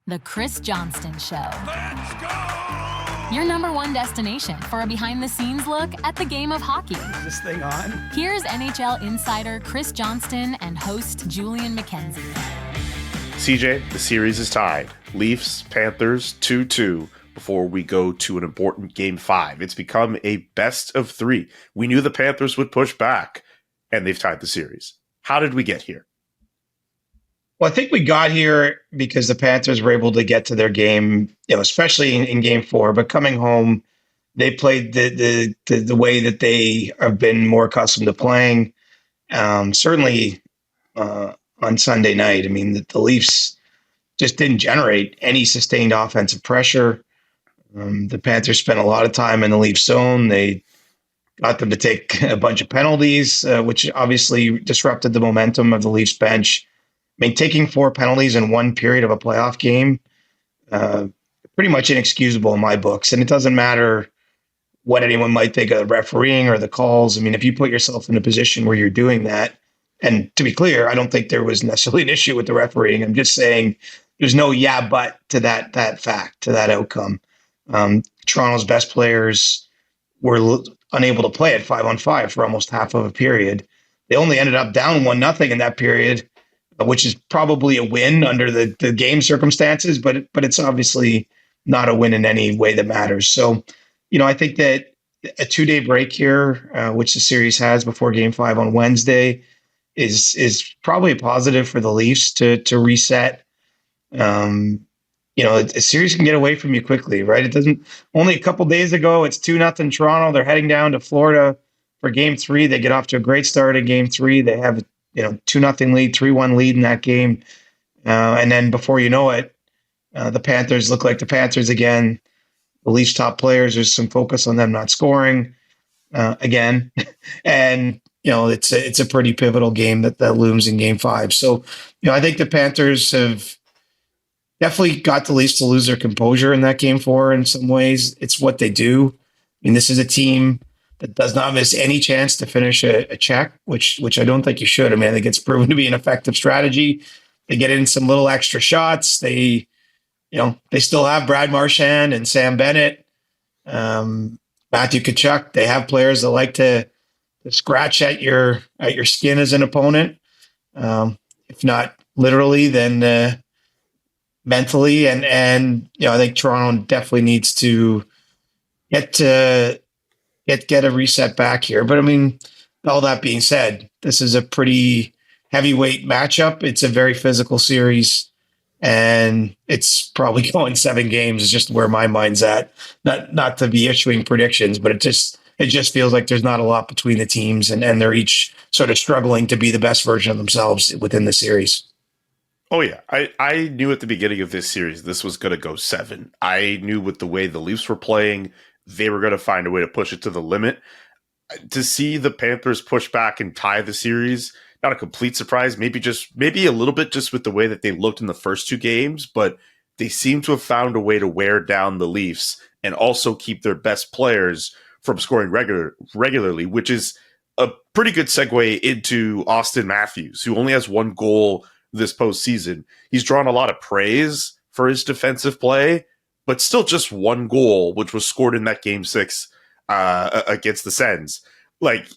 The Chris Johnston Show. Let's go! Your number one destination for a behind-the-scenes look at the game of hockey. Is this thing on? Here's NHL insider Chris Johnston and host Julian McKenzie. CJ, the series is tied. Leafs, Panthers, 2-2 before we go to an important Game 5. It's become a best of 3. We knew the Panthers would push back, and they've tied the series. How did we get here? Well, I think we got here because the Panthers were able to get to their game, especially in Game 4. But coming home, they played the way that they have been more accustomed to playing. Certainly on Sunday night, I mean, the Leafs just didn't generate any sustained offensive pressure. The Panthers spent a lot of time in the Leafs zone. They got them to take a bunch of penalties, which obviously disrupted the momentum of the Leafs bench. I mean, taking 4 penalties in one period of a playoff game, pretty much inexcusable in my books. And it doesn't matter what anyone might think of the refereeing or the calls. I mean, if you put yourself in a position where you're doing that, and to be clear, I don't think there was necessarily an issue with the refereeing. I'm just saying there's no but to that fact, to that outcome. Toronto's best players were unable to play at 5-on-5 for almost half of a period. They only ended up down 1-0 in that period, which is probably a win under the game circumstances, but it's obviously not a win in any way that matters. So, I think that a 2-day break here, which the series has before Game 5 on Wednesday, is probably a positive for the Leafs to reset. A series can get away from you quickly, right? It doesn't. Only a couple days ago, it's 2-0 Toronto. They're heading down to Florida for Game 3. They get off to a great start in Game 3. They have 2-0 lead, 3-1 lead in that game. And then before you know it, the Panthers look like the Panthers again. The Leafs top players, there's some focus on them not scoring again. And, it's a pretty pivotal game that looms in Game 5. So, I think the Panthers have definitely got the Leafs to lose their composure in that Game 4 in some ways. It's what they do. I mean, this is a team that does not miss any chance to finish a check, which I don't think you should. I mean, I think it's proven to be an effective strategy. They get in some little extra shots. They still have Brad Marchand and Sam Bennett, Matthew Tkachuk. They have players that like to scratch at your skin as an opponent, if not literally, then mentally. And I think Toronto definitely needs to get a reset back here. But I mean, all that being said, this is a pretty heavyweight matchup. It's a very physical series, and it's probably going 7 games is just where my mind's at. Not to be issuing predictions, but it just feels like there's not a lot between the teams, and they're each sort of struggling to be the best version of themselves within the series. Oh, yeah. I knew at the beginning of this series this was going to go 7. I knew with the way the Leafs were playing, they were going to find a way to push it to the limit. To see the Panthers push back and tie the series, not a complete surprise, maybe a little bit just with the way that they looked in the first 2 games, but they seem to have found a way to wear down the Leafs and also keep their best players from scoring regularly, which is a pretty good segue into Austin Matthews, who only has 1 goal this postseason. He's drawn a lot of praise for his defensive play, but still just 1 goal, which was scored in that Game 6 against the Sens. Like,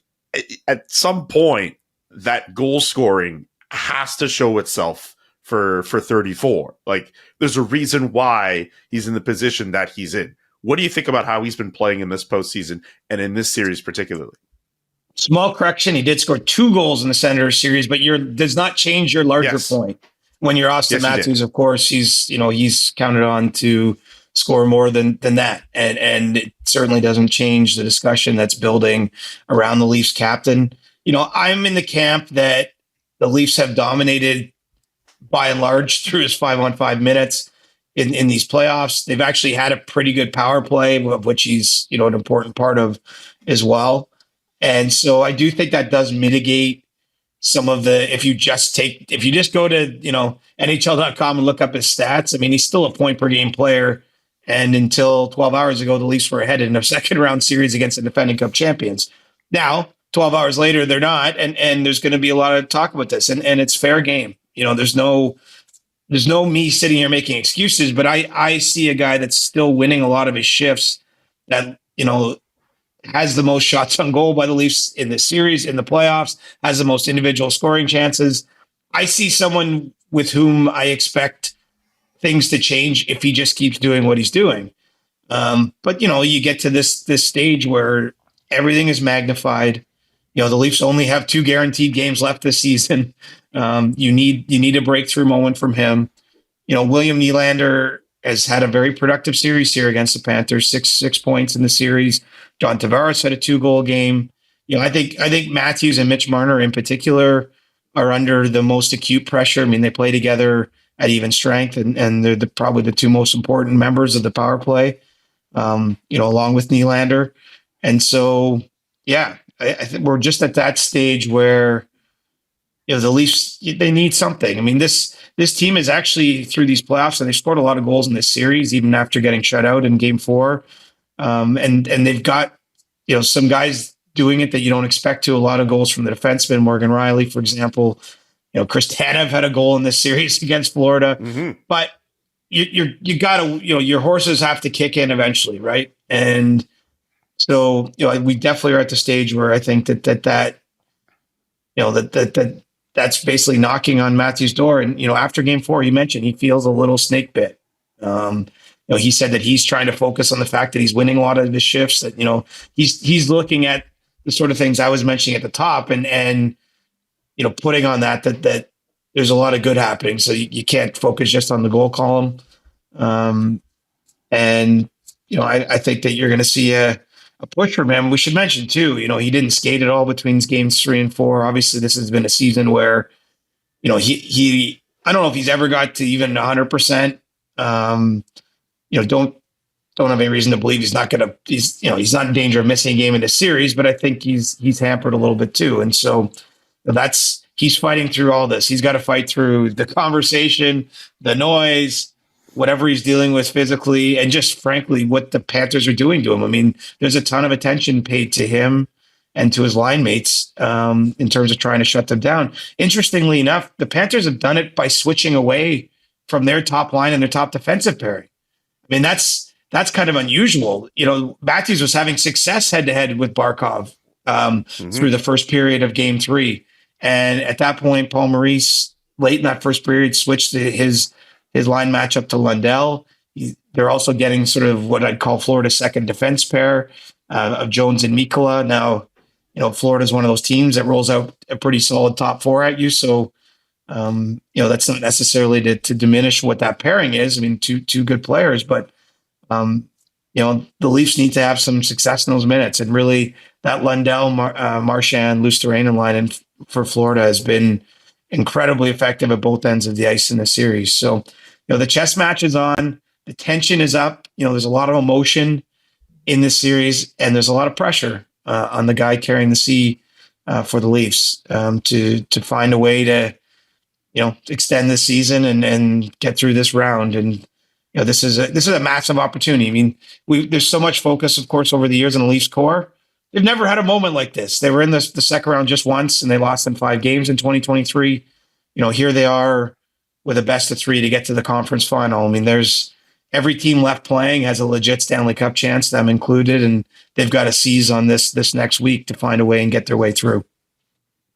at some point, that goal scoring has to show itself for 34. Like, there's a reason why he's in the position that he's in. What do you think about how he's been playing in this postseason and in this series particularly? Small correction, he did score 2 goals in the Senators series, but does not change your larger point. When you're Austin Matthews, of course, he's counted on to score more than that. And it certainly doesn't change the discussion that's building around the Leafs captain. I'm in the camp that the Leafs have dominated by and large through his 5-on-5 minutes in these playoffs. They've actually had a pretty good power play, of which he's, an important part of as well. And so I do think that does mitigate some of the, if you just go to, NHL.com and look up his stats, I mean, he's still a point per game player. And until 12 hours ago, the Leafs were ahead in a second round series against the defending Cup champions. Now, 12 hours later, they're not. And there's going to be a lot of talk about this. And it's fair game. There's no there's no me sitting here making excuses, but I see a guy that's still winning a lot of his shifts that, has the most shots on goal by the Leafs in this series, in the playoffs, has the most individual scoring chances. I see someone with whom I expect things to change if he just keeps doing what he's doing. But you get to this stage where everything is magnified. The Leafs only have 2 guaranteed games left this season. You need a breakthrough moment from him. William Nylander has had a very productive series here against the Panthers, six points in the series. John Tavares had a 2-goal game. I think Matthews and Mitch Marner in particular are under the most acute pressure. I mean, they play together at even strength, and they're probably the 2 most important members of the power play, along with Nylander. And so, I think we're just at that stage where, the Leafs, they need something. I mean, this team is actually through these playoffs, and they scored a lot of goals in this series, even after getting shut out in Game 4. And they've got, some guys doing it that you don't expect to. A lot of goals from the defenseman, Morgan Riley, for example. Chris Tanev had a goal in this series against Florida. Mm-hmm. But you got to, your horses have to kick in eventually, right? And so, we definitely are at the stage where I think that's basically knocking on Matthews' door. And, after Game 4, he mentioned he feels a little snake bit. He said that he's trying to focus on the fact that he's winning a lot of his shifts, that, he's looking at the sort of things I was mentioning at the top and putting on that there's a lot of good happening. So you can't focus just on the goal column. I think that you're going to see a push from him. We should mention too, he didn't skate at all between games 3 and 4. Obviously, this has been a season where, he I don't know if he's ever got to even 100%. Don't have any reason to believe he's not in danger of missing a game in this series, but I think he's hampered a little bit too. And so he's fighting through all this. He's got to fight through the conversation, the noise, whatever he's dealing with physically, and just frankly, what the Panthers are doing to him. I mean, there's a ton of attention paid to him and to his line mates in terms of trying to shut them down. Interestingly enough, the Panthers have done it by switching away from their top line and their top defensive pairing. I mean, that's kind of unusual. Matthews was having success head-to-head with Barkov through the first period of Game 3. And at that point, Paul Maurice, late in that first period, switched to his line matchup to Lundell. They're also getting sort of what I'd call Florida's second defense pair of Jones and Mikkola. Now, Florida's one of those teams that rolls out a pretty solid top 4 at you. So, that's not necessarily to diminish what that pairing is. I mean, two good players, but, the Leafs need to have some success in those minutes. And really, that Lundell, Marchand, Luosterainen line and for Florida has been incredibly effective at both ends of the ice in the series. So, the chess match is on, the tension is up. There's a lot of emotion in this series, and there's a lot of pressure on the guy carrying the C for the Leafs to find a way to, extend this season and get through this round. And this is a massive opportunity. I mean, there's so much focus, of course, over the years in the Leafs core. They've never had a moment like this. They were in the second round just once, and they lost in 5 games in 2023. Here they are with a best of 3 to get to the conference final. I mean, there's every team left playing has a legit Stanley Cup chance, them included, and they've got to seize on this next week to find a way and get their way through.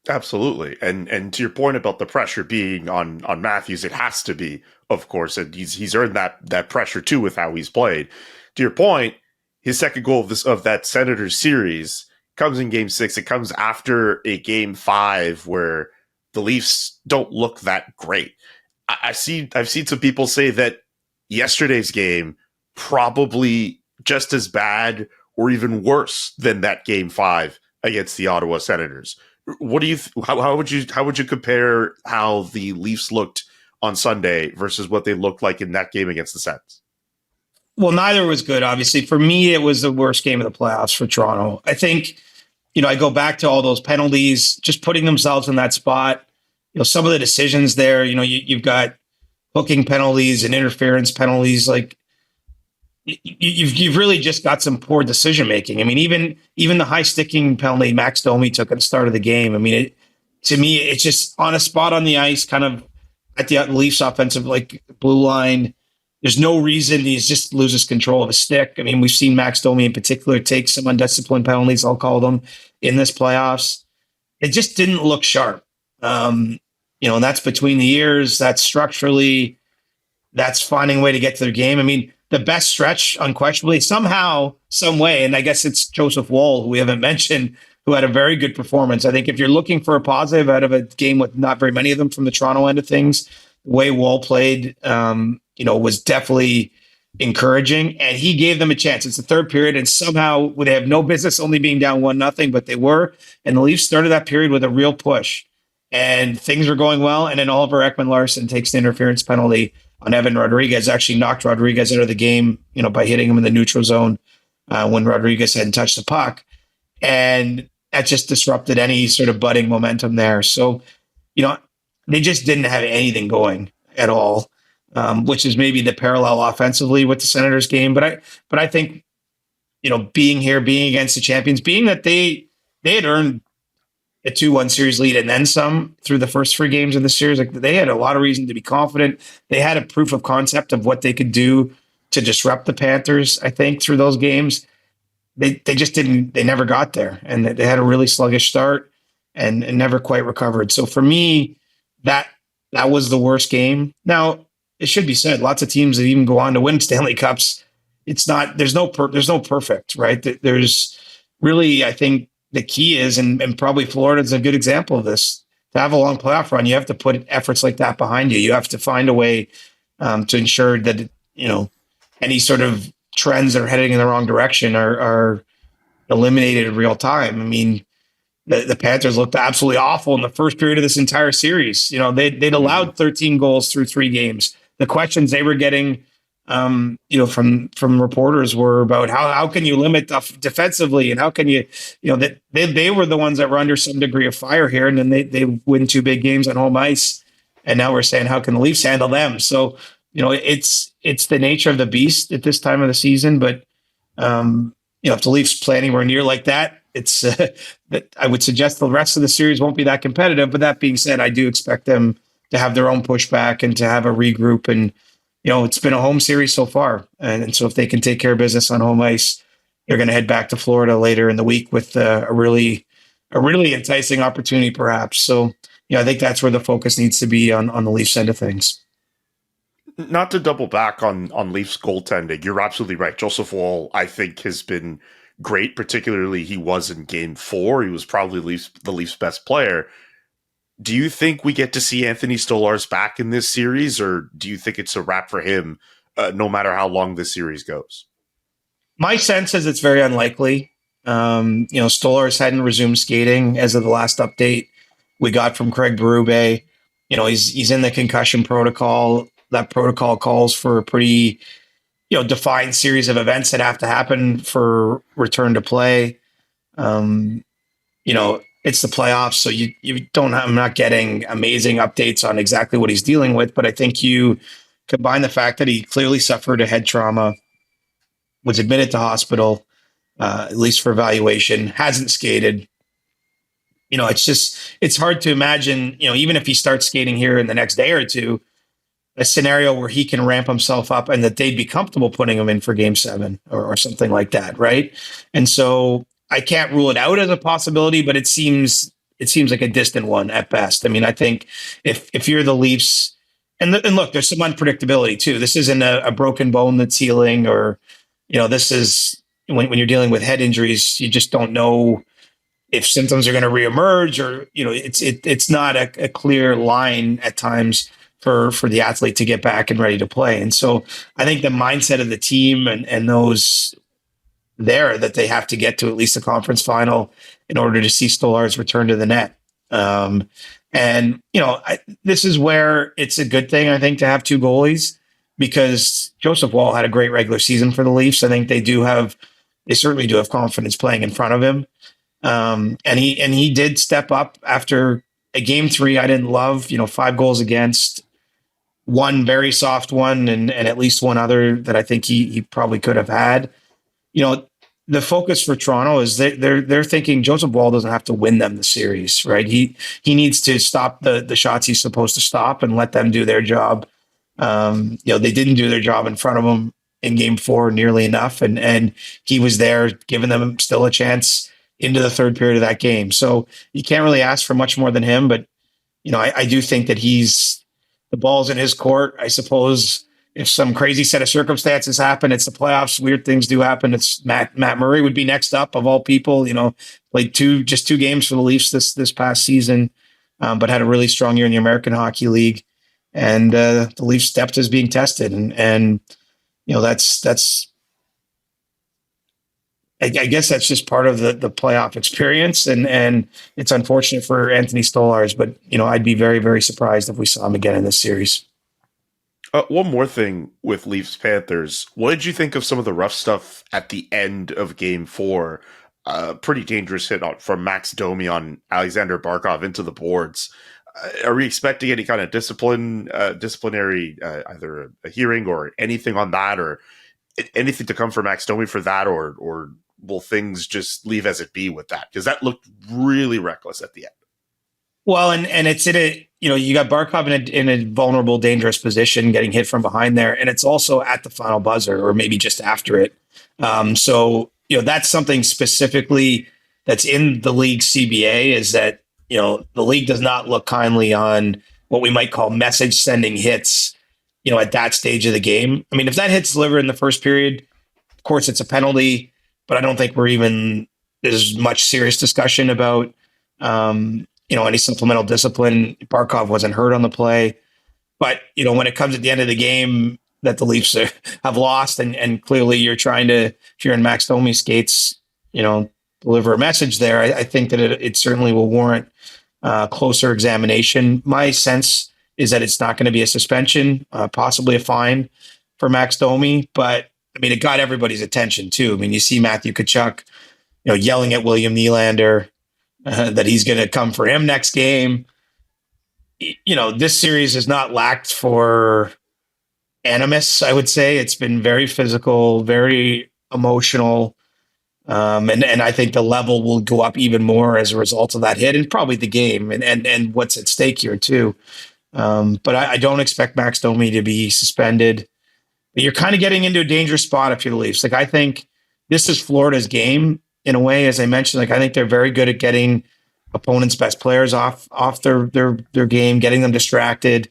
Absolutely. And to your point about the pressure being on Matthews, it has to be, of course, and he's earned that pressure too with how he's played. To your point, his second goal of that Senators series comes in Game 6. It comes after a Game 5 where the Leafs don't look that great. I've seen some people say that yesterday's game probably just as bad or even worse than that Game 5 against the Ottawa Senators. What do you? How would you compare how the Leafs looked on Sunday versus what they looked like in that game against the Sens? Well, neither was good. Obviously, for me, it was the worst game of the playoffs for Toronto. I think, I go back to all those penalties, just putting themselves in that spot. Some of the decisions there. You've got hooking penalties and interference penalties. Like you've really just got some poor decision making. I mean, even the high sticking penalty Max Domi took at the start of the game. I mean, to me, it's just on a spot on the ice, kind of at the Leafs offensive, like blue line, there's no reason he just loses control of his stick. I mean, we've seen Max Domi in particular take some undisciplined penalties, I'll call them, in this playoffs. It just didn't look sharp. And that's between the years. That's structurally. That's finding a way to get to their game. I mean, the best stretch, unquestionably, somehow, some way, and I guess it's Joseph Woll, who we haven't mentioned, who had a very good performance. I think if you're looking for a positive out of a game with not very many of them from the Toronto end of things, the way Woll played, was definitely encouraging, and he gave them a chance. It's the third period, and somehow they have no business only being down 1-0, but they were, and the Leafs started that period with a real push, and things were going well, and then Oliver Ekman-Larsson takes the interference penalty on Evan Rodriguez, actually knocked Rodriguez out of the game, by hitting him in the neutral zone when Rodriguez hadn't touched the puck, and that just disrupted any sort of budding momentum there. So, they just didn't have anything going at all, which is maybe the parallel offensively with the Senators game. But I think, being here, being against the champions, being that they had earned a 2-1 series lead and then some through the first 3 games of the series, like they had a lot of reason to be confident. They had a proof of concept of what they could do to disrupt the Panthers, I think, through those games. They just didn't, they never got there, and they had a really sluggish start and never quite recovered. So for me, that was the worst game. Now, it should be said, lots of teams that even go on to win Stanley Cups, it's not, there's no perfect, right? There's really, I think the key is, and probably Florida's a good example of this, to have a long playoff run, you have to put efforts like that behind you. You have to find a way to ensure that, any sort of trends that are heading in the wrong direction are eliminated in real time. I mean, the Panthers looked absolutely awful in the first period of this entire series. They'd allowed 13 goals through 3 games. The questions they were getting, from reporters were about how can you limit defensively, and how can you, that they were the ones that were under some degree of fire here, and then they win 2 big games on home ice, and now we're saying how can the Leafs handle them? So it's the nature of the beast at this time of the season. But if the Leafs play anywhere near like that, it's that I would suggest the rest of the series won't be that competitive. But that being said, I do expect them to have their own pushback and to have a regroup. And it's been a home series so far, and so if they can take care of business on home ice, they're going to head back to Florida later in the week with a really enticing opportunity, perhaps. So I think that's where the focus needs to be on the Leafs end of things. Not to double back on Leafs goaltending, you're absolutely right. Joseph Woll, I think, has been great. Particularly, he was in Game 4. He was probably the Leafs' best player. Do you think we get to see Anthony Stolarz back in this series, or do you think it's a wrap for him, no matter how long this series goes? My sense is it's very unlikely. Stolarz hadn't resumed skating as of the last update we got from Craig Berube. He's in the concussion protocol. That protocol calls for a pretty, defined series of events that have to happen for return to play. It's the playoffs, so you don't have, I'm not getting amazing updates on exactly what he's dealing with, but I think you combine the fact that he clearly suffered a head trauma, was admitted to hospital, at least for evaluation, hasn't skated. It's hard to imagine, even if he starts skating here in the next day or two, a scenario where he can ramp himself up and that they'd be comfortable putting him in for Game 7 or something like that, right? And so I can't rule it out as a possibility, but it seems like a distant one at best. I mean, I think if you're the Leafs, and look, there's some unpredictability too. This isn't a broken bone that's healing, or this is when you're dealing with head injuries, you just don't know if symptoms are going to reemerge, or it's not a clear line at times for the athlete to get back and ready to play. And so I think the mindset of the team and those there that they have to get to at least the conference final in order to see Stolarz return to the net. This is where it's a good thing, I think, to have 2 goalies, because Joseph Woll had a great regular season for the Leafs. I think they certainly do have confidence playing in front of him. And he did step up after a Game 3 I didn't love, 5 goals against, one very soft one, and at least one other that I think he probably could have had. the focus for Toronto is they're thinking Joseph Woll doesn't have to win them the series, right? He needs to stop the shots he's supposed to stop and let them do their job. They didn't do their job in front of him in game 4 nearly enough, and he was there giving them still a chance into the third period of that game. So you can't really ask for much more than him, but I do think that the ball's in his court. I suppose if some crazy set of circumstances happen, it's the playoffs. Weird things do happen. It's Matt Murray would be next up of all people. Played two games for the Leafs this past season, but had a really strong year in the American Hockey League, and the Leafs' depth is being tested, and that's. I guess that's just part of the playoff experience, and it's unfortunate for Anthony Stolarz, but I'd be very, very surprised if we saw him again in this series. One more thing with Leafs Panthers. What did you think of some of the rough stuff at the end of Game 4? Pretty dangerous hit from Max Domi on Alexander Barkov into the boards. Are we expecting any kind of disciplinary, either a hearing or anything on that, or anything to come for Max Domi for that, or will things just leave as it be with that? Because that looked really reckless at the end. Well, and it's in a, you got Barkov in a vulnerable, dangerous position, getting hit from behind there, and it's also at the final buzzer, or maybe just after it. So that's something specifically that's in the league CBA, is that the league does not look kindly on what we might call message sending hits, at that stage of the game. I mean, if that hit's delivered in the first period, of course it's a penalty, but I don't think there's much serious discussion about any supplemental discipline. Barkov wasn't hurt on the play, but when it comes at the end of the game that the Leafs have lost, and clearly you're trying to, if you're in Max Domi's skates, deliver a message there, I think that it certainly will warrant closer examination. My sense is that it's not going to be a suspension, possibly a fine for Max Domi, but I mean, it got everybody's attention too. I mean, you see Matthew Tkachuk, yelling at William Nylander that he's going to come for him next game. This series has not lacked for animus, I would say. It's been very physical, very emotional. And I think the level will go up even more as a result of that hit, and probably the game and what's at stake here too. But I don't expect Max Domi to be suspended. But you're kind of getting into a dangerous spot if you're the Leafs. I think this is Florida's game in a way, as I mentioned. I think they're very good at getting opponents' best players off their game, getting them distracted,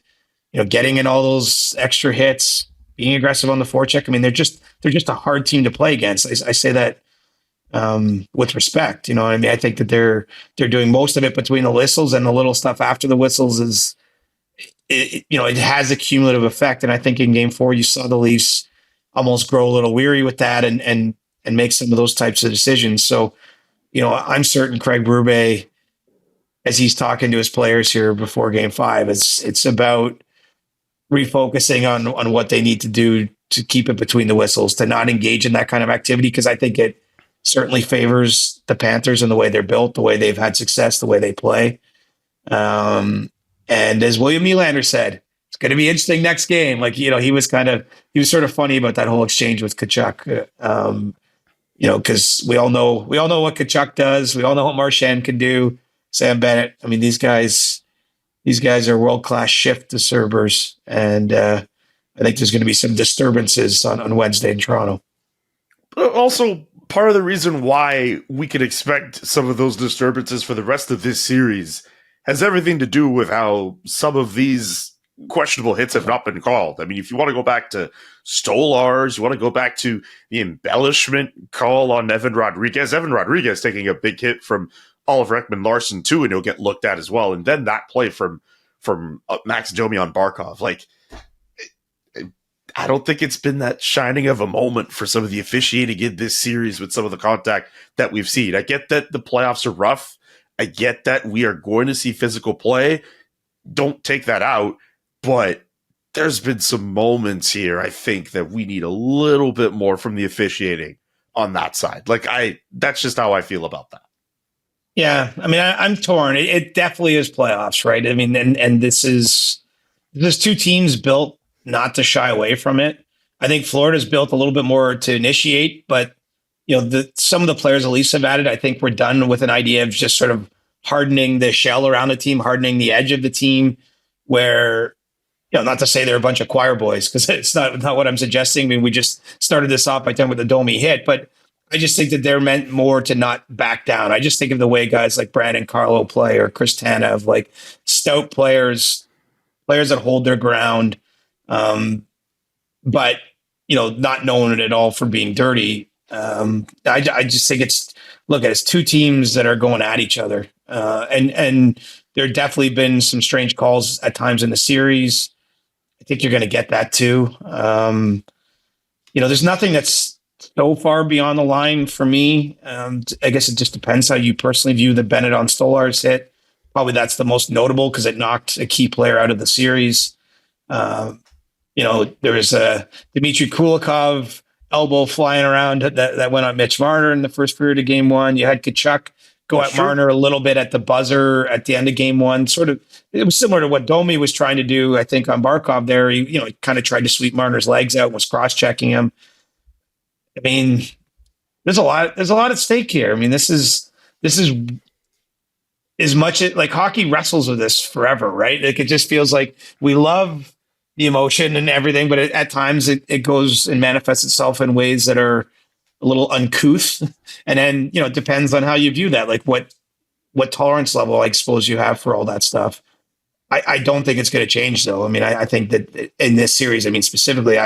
getting in all those extra hits, being aggressive on the forecheck. I mean, they're just a hard team to play against. I say that with respect. You know what I mean? I think that they're doing most of it between the whistles, and the little stuff after the whistles is, it has a cumulative effect. And I think in Game 4, you saw the Leafs almost grow a little weary with that and make some of those types of decisions. So, I'm certain Craig Berube, as he's talking to his players here before Game 5, it's about refocusing on what they need to do to keep it between the whistles, to not engage in that kind of activity, because I think it certainly favors the Panthers and the way they're built, the way they've had success, the way they play. And as William Nylander said, it's going to be interesting next game. He was sort of funny about that whole exchange with Tkachuk, because we all know what Tkachuk does. We all know what Marchment can do. Sam Bennett. I mean, these guys are world-class shift disturbers. And I think there's going to be some disturbances on Wednesday in Toronto. Also, part of the reason why we could expect some of those disturbances for the rest of this series has everything to do with how some of these questionable hits have not been called. I mean, if you want to go back to Stolarz, you want to go back to the embellishment call on Evan Rodriguez taking a big hit from Oliver Ekman-Larsson too, and he'll get looked at as well. And then that play from Max Domi on Barkov. I don't think it's been that shining of a moment for some of the officiating in this series with some of the contact that we've seen. I get that the playoffs are rough. I get that we are going to see physical play. Don't take that out. But there's been some moments here, I think, that we need a little bit more from the officiating on that side. That's just how I feel about that. Yeah. I mean, I'm torn. It definitely is playoffs, right? I mean, and there's two teams built not to shy away from it. I think Florida's built a little bit more to initiate, but some of the players the Leafs have added, I think we're done with an idea of just sort of hardening the shell around the team, hardening the edge of the team, where, not to say they're a bunch of choir boys, because it's not what I'm suggesting. I mean, we just started this off by talking with the Domi hit, but I just think that they're meant more to not back down. I just think of the way guys like Brandon Carlo play, or Chris Tanev, like stout players that hold their ground, but not known at all for being dirty. I just think it's two teams that are going at each other, and there definitely been some strange calls at times in the series. I think you're going to get that too. There's nothing that's so far beyond the line for me. I guess it just depends how you personally view the Bennett on Stolarz hit. Probably that's the most notable because it knocked a key player out of the series. There was a Dmitry Kulikov elbow flying around that went on Mitch Marner in the first period of game one. You had Tkachuk go at Marner a little bit at the buzzer at the end of game one. Sort of, it was similar to what Domi was trying to do, I think, on Barkov there. He kind of tried to sweep Marner's legs out and was cross-checking him. I mean, there's a lot at stake here. I mean, this is as much like hockey wrestles with this forever, right? Like, it just feels like we love the emotion and everything, but at times it goes and manifests itself in ways that are a little uncouth. And then, it depends on how you view that, like what tolerance level I suppose you have for all that stuff. I don't think it's going to change though. I mean, I think that in this series, I mean, specifically,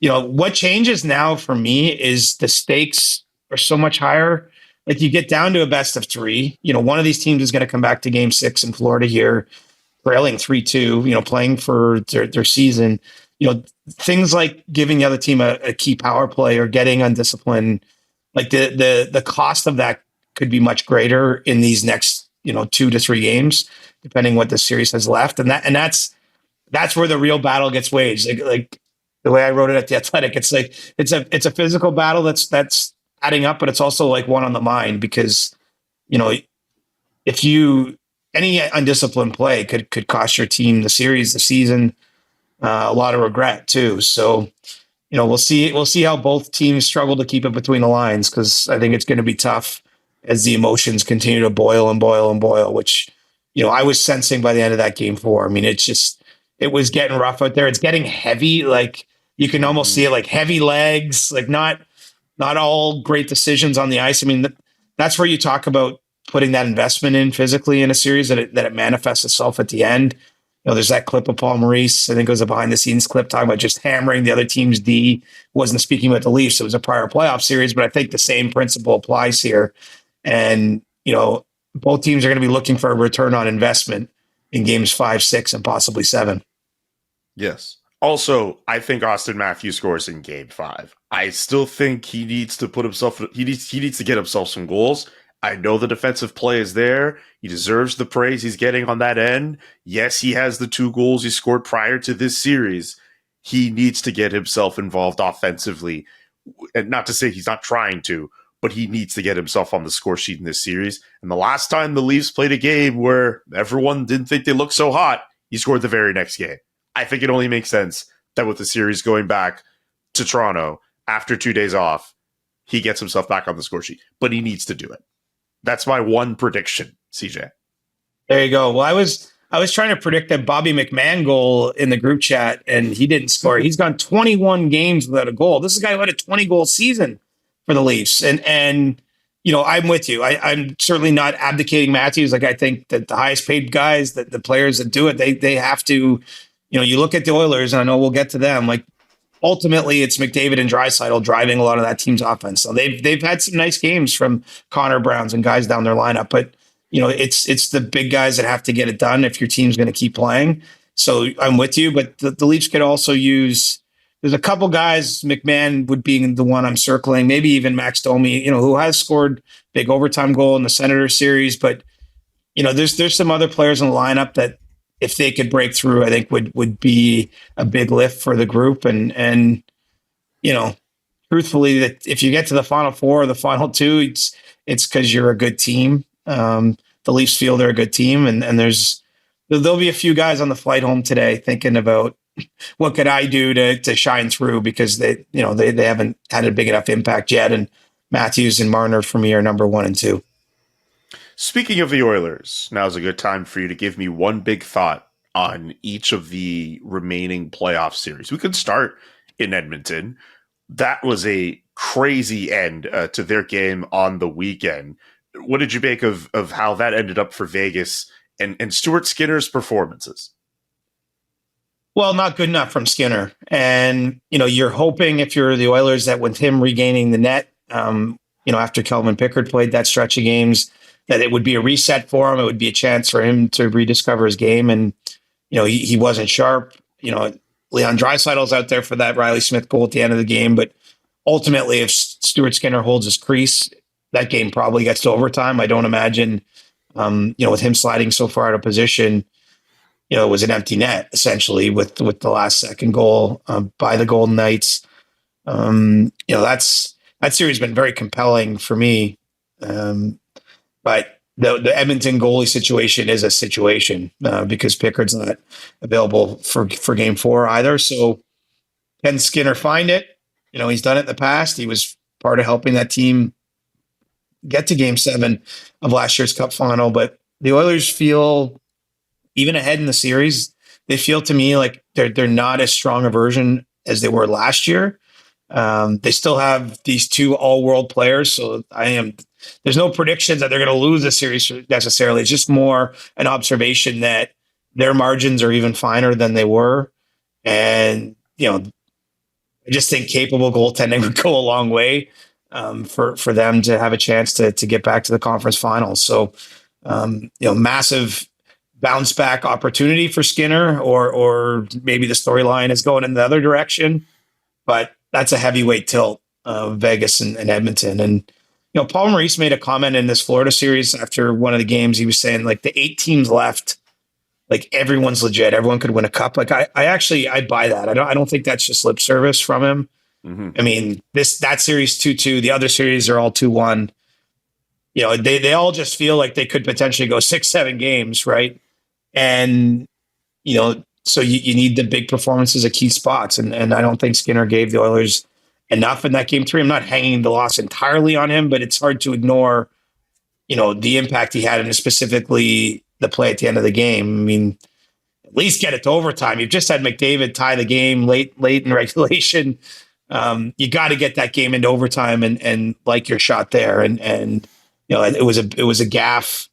what changes now for me is the stakes are so much higher. Like, you get down to a best of three, one of these teams is going to come back to game 6 in Florida here, trailing 3-2, playing for their season. Things like giving the other team a key power play or getting undisciplined, like the cost of that could be much greater in these next 2 to 3 games, depending what the series has left. And that's where the real battle gets waged. Like the way I wrote it at The Athletic, it's like it's a physical battle that's adding up, but it's also like one on the mind, because if any undisciplined play could cost your team the series, the season, a lot of regret too. So, we'll see how both teams struggle to keep it between the lines, because I think it's going to be tough as the emotions continue to boil and boil and boil, which, I was sensing by the end of that game 4. I mean, it was getting rough out there. It's getting heavy. Like, you can almost see it, like heavy legs, like not all great decisions on the ice. I mean, that's where you talk about putting that investment in physically in a series, that it manifests itself at the end. There's that clip of Paul Maurice, I think it was a behind the scenes clip, talking about just hammering the other team's D. Wasn't speaking about the Leafs. It was a prior playoff series, but I think the same principle applies here. And, both teams are going to be looking for a return on investment in games 5, 6, and possibly 7. Yes. Also, I think Auston Matthews scores in game 5. I still think he needs to he needs to get himself some goals. I know the defensive play is there. He deserves the praise he's getting on that end. Yes, he has the 2 goals he scored prior to this series. He needs to get himself involved offensively. And not to say he's not trying to, but he needs to get himself on the score sheet in this series. And the last time the Leafs played a game where everyone didn't think they looked so hot, he scored the very next game. I think it only makes sense that with the series going back to Toronto after 2 days off, he gets himself back on the score sheet. But he needs to do it. That's my one prediction, CJ. There you go. Well, I was trying to predict that Bobby McMahon goal in the group chat, and he didn't score. He's gone 21 games without a goal. This is a guy who had a 20-goal season for the Leafs. And I'm with you. I'm certainly not abdicating Matthews. Like, I think that the highest paid guys, that the players that do it, they have to, you look at the Oilers, and I know we'll get to them. Like, ultimately, it's McDavid and Draisaitl driving a lot of that team's offense. So they've had some nice games from Connor Browns and guys down their lineup, but it's the big guys that have to get it done if your team's going to keep playing. So I'm with you, but the Leafs could also use. There's a couple guys. McMahon would be the one I'm circling. Maybe even Max Domi, who has scored big overtime goal in the Senators series. But there's some other players in the lineup that, if they could break through, I think would be a big lift for the group. And truthfully, that if you get to the Final 4 or the Final 2, it's because you're a good team. The Leafs feel they're a good team, and there'll be a few guys on the flight home today thinking about what could I do to shine through, because they haven't had a big enough impact yet. And Matthews and Marner for me are number 1 and 2. Speaking of the Oilers, now's a good time for you to give me one big thought on each of the remaining playoff series. We could start in Edmonton. That was a crazy end to their game on the weekend. What did you make of how that ended up for Vegas and Stuart Skinner's performances? Well, not good enough from Skinner. And, you're hoping if you're the Oilers that with him regaining the net, after Kelvin Pickard played that stretch of games, that it would be a reset for him. It would be a chance for him to rediscover his game. And, he wasn't sharp. Leon Draisaitl's out there for that Riley Smith goal at the end of the game. But ultimately, if Stuart Skinner holds his crease, that game probably gets to overtime. I don't imagine, with him sliding so far out of position, it was an empty net essentially with the last second goal by the Golden Knights. That series has been very compelling for me. But the Edmonton goalie situation is a situation because Pickard's not available for game 4 either. So can Skinner find it? He's done it in the past. He was part of helping that team get to game 7 of last year's Cup final. But the Oilers feel, even ahead in the series, they feel to me like they're not as strong a version as they were last year. They still have these 2 all-world players. So there's no predictions that they're going to lose the series necessarily. It's just more an observation that their margins are even finer than they were. And, I just think capable goaltending would go a long way for them to have a chance to get back to the conference finals. So, massive bounce back opportunity for Skinner, or maybe the storyline is going in the other direction, but that's a heavyweight tilt of Vegas and Edmonton. And, Paul Maurice made a comment in this Florida series after one of the games. He was saying like the 8 teams left, like everyone's legit. Everyone could win a cup. Like I buy that. I don't think that's just lip service from him. Mm-hmm. I mean, that series 2-2, the other series are all 2-1. They all just feel like they could potentially go 6-7 games. Right. And, so you need the big performances at key spots. And I don't think Skinner gave the Oilers enough in that game 3. I'm not hanging the loss entirely on him, but it's hard to ignore, the impact he had, and specifically the play at the end of the game. I mean, at least get it to overtime. You've just had McDavid tie the game late in regulation. You got to get that game into overtime and like your shot there. And it was a gaffe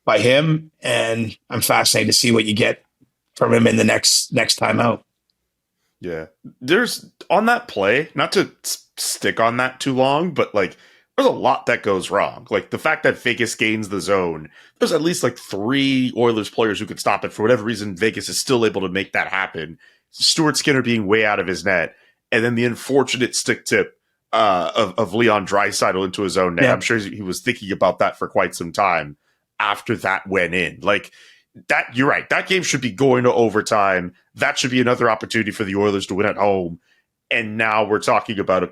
by him, and I'm fascinated to see what you get from him in the next time out. Yeah. There's on that play, not to stick on that too long, but like there's a lot that goes wrong. Like the fact that Vegas gains the zone, there's at least like 3 Oilers players who could stop it. For whatever reason, Vegas is still able to make that happen. Stuart Skinner being way out of his net, and then the unfortunate stick tip of Leon Draisaitl into his own net. Yeah. I'm sure he was thinking about that for quite some time after that went in. Like that, you're right. That game should be going to overtime. That should be another opportunity for the Oilers to win at home. And now we're talking about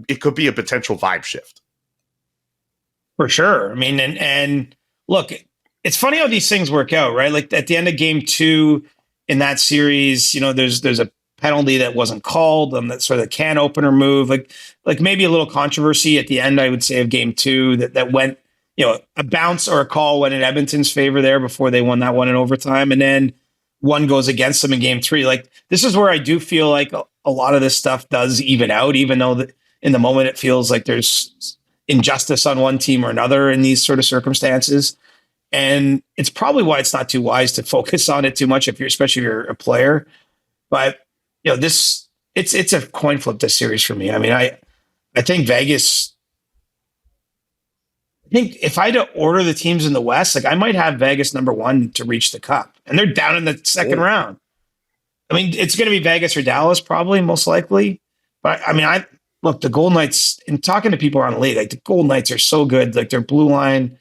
it could be a potential vibe shift. For sure. I mean, and look, it's funny how these things work out, right? Like at the end of game 2 in that series, there's a penalty that wasn't called on that sort of can opener move, like maybe a little controversy at the end, I would say, of game 2 that went, a bounce or a call went in Edmonton's favor there before they won that one in overtime. And then one goes against them in game 3. Like this is where I do feel like a lot of this stuff does even out, even though in the moment it feels like there's injustice on one team or another in these sort of circumstances. And it's probably why it's not too wise to focus on it too much especially if you're a player. But it's a coin flip, this series for me. I mean, I think Vegas. I think if I had to order the teams in the West, like I might have Vegas number 1 to reach the Cup, and they're down in the second round. I mean, it's going to be Vegas or Dallas, probably most likely. But I mean, look, the Golden Knights, and talking to people around the league, like the Golden Knights are so good. Like their blue line,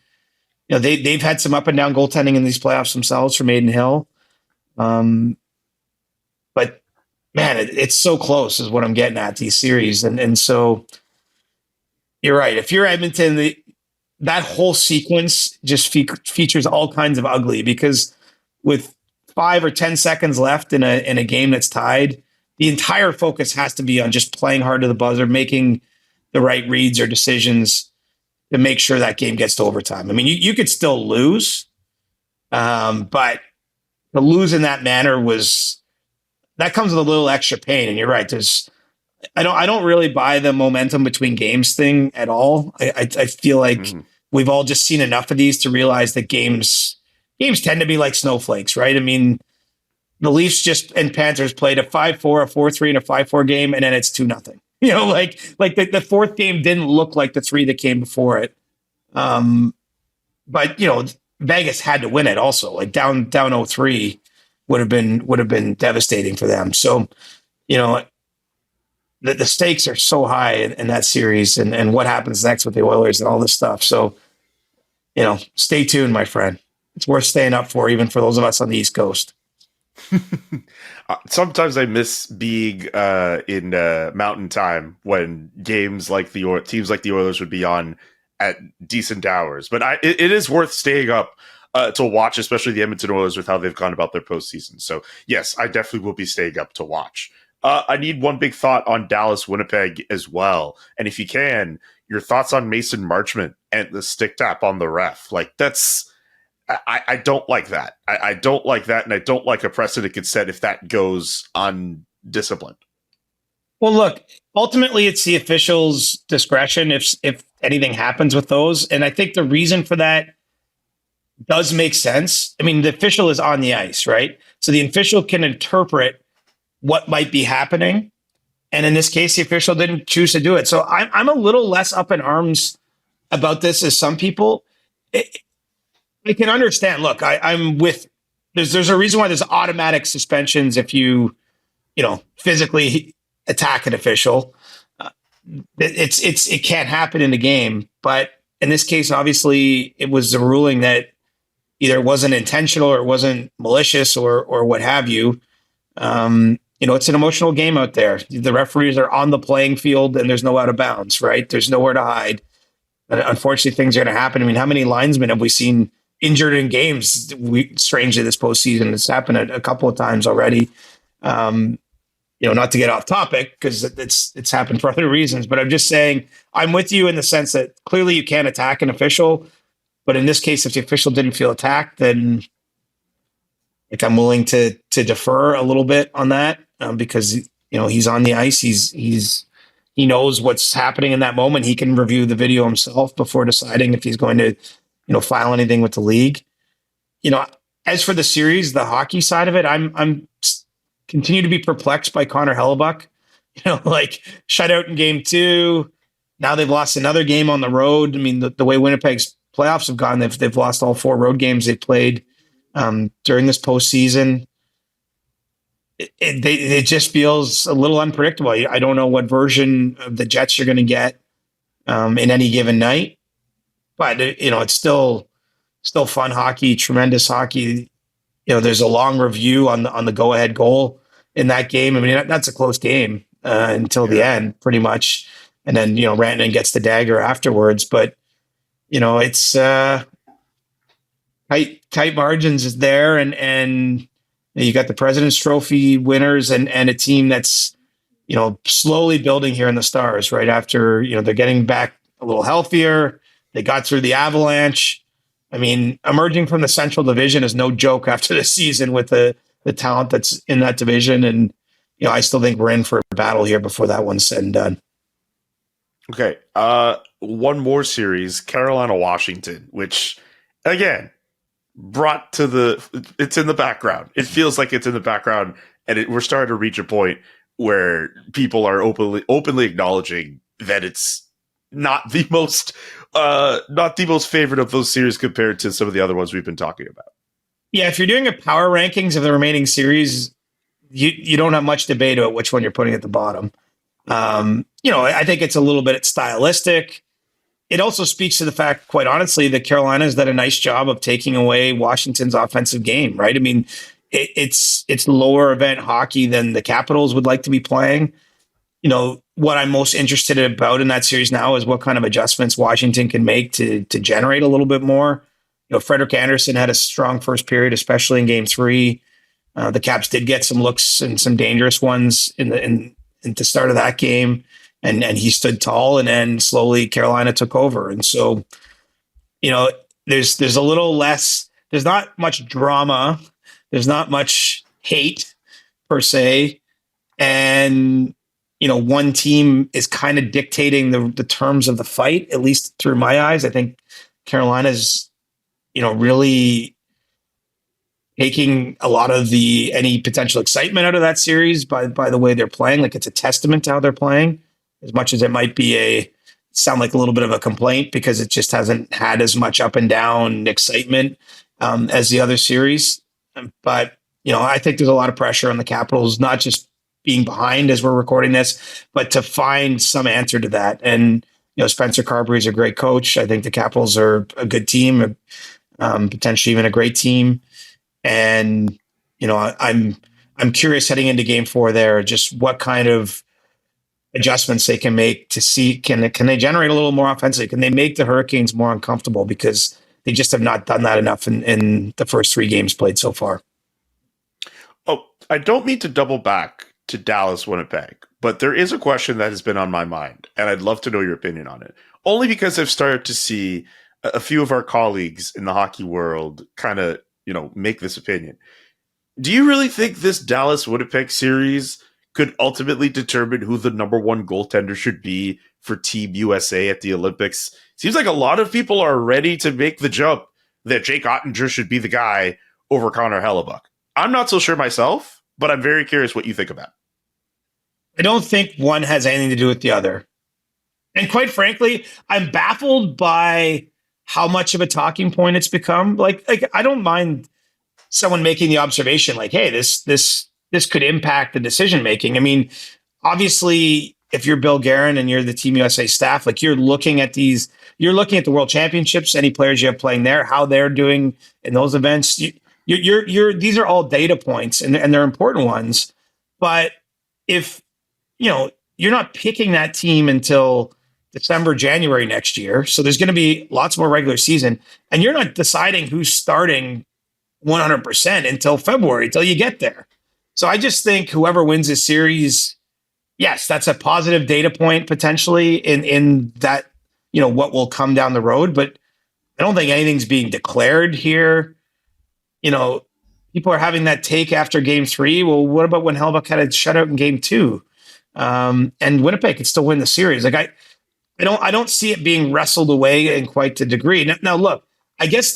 they've had some up and down goaltending in these playoffs themselves from Maiden Hill. But man, it's so close is what I'm getting at, these series. And so you're right. If you're Edmonton, that whole sequence just features all kinds of ugly, because with 5 or 10 seconds left in a game that's tied, the entire focus has to be on just playing hard to the buzzer, making the right reads or decisions to make sure that game gets to overtime. I mean, you could still lose, but to lose in that manner that comes with a little extra pain. And you're right. I don't really buy the momentum between games thing at all. I feel like we've all just seen enough of these to realize that games tend to be like snowflakes, right? I mean, the Leafs and Panthers played a 5-4, a 4-3, and a 5-4 game, and then it's 2-0. You know, like the fourth game didn't look like the three that came before it. But you know, Vegas had to win it also. Like down 0-3 would have been devastating for them. So, you know, the stakes are so high in that series, and what happens next with the Oilers and all this stuff. So, you know, stay tuned, my friend. It's worth staying up for, even for those of us on the East Coast. Sometimes I miss being in Mountain Time when teams like the Oilers would be on at decent hours. But it is worth staying up to watch, especially the Edmonton Oilers with how they've gone about their postseason. So yes, I definitely will be staying up to watch. I need one big thought on Dallas Winnipeg as well, and if you can, your thoughts on Mason Marchment and the stick tap on the ref. Like that's. I don't like that. I don't like that, and I don't like a precedent gets set if that goes undisciplined. Well, look, ultimately it's the official's discretion if anything happens with those, and I think the reason for that does make sense. I mean, the official is on the ice, right? So the official can interpret what might be happening, and in this case, the official didn't choose to do it. So I'm a little less up in arms about this as some people. I can understand. Look, I'm with. There's a reason why there's automatic suspensions if you physically attack an official. It can't happen in the game, but in this case, obviously, it was the ruling that either it wasn't intentional or it wasn't malicious or what have you. It's an emotional game out there. The referees are on the playing field, and there's no out of bounds. Right? There's nowhere to hide. And unfortunately, things are going to happen. I mean, how many linesmen have we seen injured in games? Strangely, this postseason, it's happened a couple of times already. Not to get off topic because it's happened for other reasons, but I'm just saying I'm with you in the sense that clearly you can't attack an official, but in this case, if the official didn't feel attacked, then I'm willing to defer a little bit on that because he's on the ice, he knows what's happening in that moment. He can review the video himself before deciding if he's going to file anything with the league. As for the series, the hockey side of it, I'm continue to be perplexed by Connor Hellebuck. Shutout in game 2. Now they've lost another game on the road. I mean, the way Winnipeg's playoffs have gone, they've lost all 4 road games they played during this postseason. It just feels a little unpredictable. I don't know what version of the Jets you're going to get in any given night. But, it's still fun hockey, tremendous hockey. There's a long review on the go-ahead goal in that game. I mean, that's a close game until the end, pretty much. And then, Rantanen gets the dagger afterwards. But, it's tight margins is there. And you got the President's Trophy winners and a team that's, slowly building here in the Stars right after, they're getting back a little healthier. They got through the Avalanche. I mean, emerging from the Central Division is no joke after this season with the talent that's in that division. And, I still think we're in for a battle here before that one's said and done. Okay. One more series, Carolina-Washington, which, again, it's in the background. It feels like it's in the background, and we're starting to reach a point where people are openly acknowledging that it's not the most favorite of those series compared to some of the other ones we've been talking about. Yeah, if you're doing a power rankings of the remaining series, you don't have much debate about which one you're putting at the bottom. I think it's a little bit stylistic. It also speaks to the fact, quite honestly, that Carolina's done a nice job of taking away Washington's offensive game, right? I mean, it's lower event hockey than the Capitals would like to be playing. What I'm most interested about in that series now is what kind of adjustments Washington can make to generate a little bit more. Frederik Andersen had a strong first period, especially in game 3. The Caps did get some looks and some dangerous ones in the start of that game. and he stood tall, and then slowly Carolina took over. And so, there's a little less, there's not much drama. There's not much hate per se. And, one team is kind of dictating the terms of the fight, at least through my eyes. I think Carolina's, really taking a lot of any potential excitement out of that series by the way they're playing. Like, it's a testament to how they're playing, as much as it might be sound like a little bit of a complaint because it just hasn't had as much up and down excitement as the other series. But, I think there's a lot of pressure on the Capitals, not just being behind as we're recording this, but to find some answer to that. And, Spencer Carberry is a great coach. I think the Capitals are a good team, potentially even a great team. And, I'm curious heading into Game 4 there, just what kind of adjustments they can make to see, can they generate a little more offensively? Can they make the Hurricanes more uncomfortable? Because they just have not done that enough in the first 3 games played so far. Oh, I don't mean to double back to Dallas, Winnipeg, but there is a question that has been on my mind, and I'd love to know your opinion on it. Only because I've started to see a few of our colleagues in the hockey world kind of, make this opinion. Do you really think this Dallas-Winnipeg series could ultimately determine who the number 1 goaltender should be for Team USA at the Olympics? Seems like a lot of people are ready to make the jump that Jake Ottinger should be the guy over Connor Hellebuck. I'm not so sure myself, but I'm very curious what you think about. I don't think one has anything to do with the other. And quite frankly, I'm baffled by how much of a talking point it's become. Like I don't mind someone making the observation like, hey, this could impact the decision making. I mean, obviously, if you're Bill Guerin and you're the Team USA staff, like you're looking at the World Championships, any players you have playing there, how they're doing in those events. These are all data points and they're important ones. But if you're not picking that team until December, January next year, so there's going to be lots more regular season, and you're not deciding who's starting 100% until February, until you get there. So I just think whoever wins this series, yes, that's a positive data point potentially in that, what will come down the road. But I don't think anything's being declared here. People are having that take after Game 3. Well, what about when Hellebuck had a shutout in Game 2? And Winnipeg could still win the series. Like I don't see it being wrestled away in quite the degree. Now look, I guess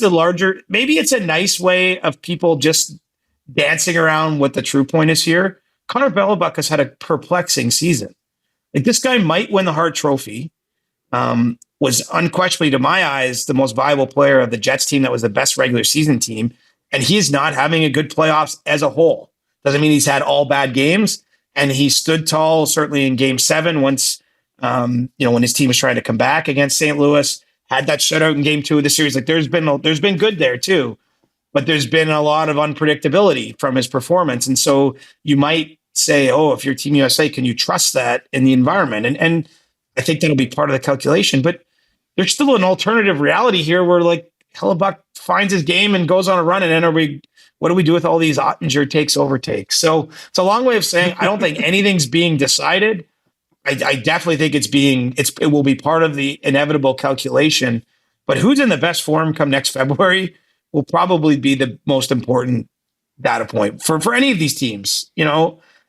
maybe it's a nice way of people just dancing around what the true point is here. Connor Hellebuck has had a perplexing season. Like, this guy might win the Hart Trophy. Was unquestionably, to my eyes, the most viable player of the Jets team that was the best regular season team. And he's not having a good playoffs as a whole. Doesn't mean he's had all bad games. And he stood tall, certainly in Game 7, once, when his team was trying to come back against St. Louis. Had that shutout in Game 2 of the series. Like, there's been good there too, but there's been a lot of unpredictability from his performance. And so you might say, oh, if you're Team USA, can you trust that in the environment? And I think that'll be part of the calculation. But there's still an alternative reality here where, like, Hellebuck finds his game and goes on a run, and then what do we do with all these Ottinger overtakes? So it's a long way of saying I don't think anything's being decided. I definitely think it will be part of the inevitable calculation. But who's in the best form come next February will probably be the most important data point for any of these teams.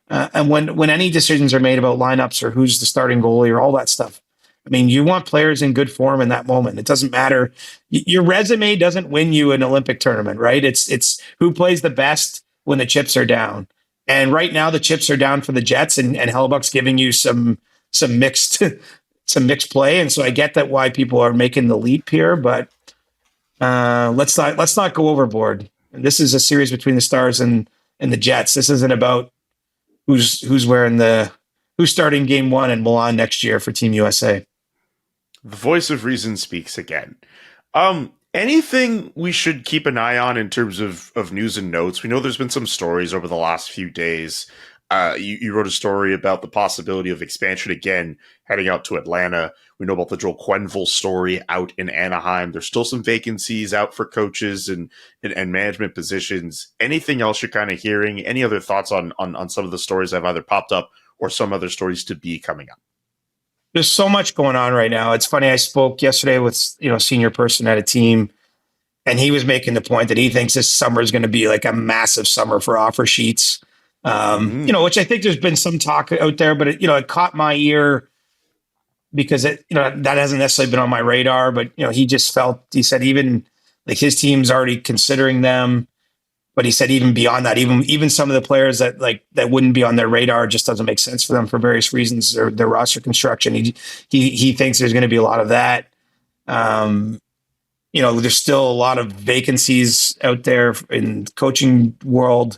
And when any decisions are made about lineups or who's the starting goalie or all that stuff. I mean, you want players in good form in that moment. It doesn't matter. Your resume doesn't win you an Olympic tournament, right? It's who plays the best when the chips are down. And right now the chips are down for the Jets, and Hellebuck's giving you some mixed play. And so I get that why people are making the leap here, but let's not go overboard. This is a series between the Stars and the Jets. This isn't about who's starting Game 1 in Milan next year for Team USA. The voice of reason speaks again. Anything we should keep an eye on in terms of news and notes? We know there's been some stories over the last few days. You wrote a story about the possibility of expansion again, heading out to Atlanta. We know about the Joel Quennville story out in Anaheim. There's still some vacancies out for coaches and management positions. Anything else you're kind of hearing? Any other thoughts on some of the stories that have either popped up or some other stories to be coming up? there's so much going on right now. It's funny. I spoke yesterday with, a senior person at a team, and he was making the point that he thinks this summer is going to be like a massive summer for offer sheets. Which I think there's been some talk out there, but it caught my ear because that hasn't necessarily been on my radar, but he said even like his team's already considering them. But he said even beyond that, even some of the players that wouldn't be on their radar, just doesn't make sense for them for various reasons, or their roster construction. He thinks there's going to be a lot of that. There's still a lot of vacancies out there in the coaching world.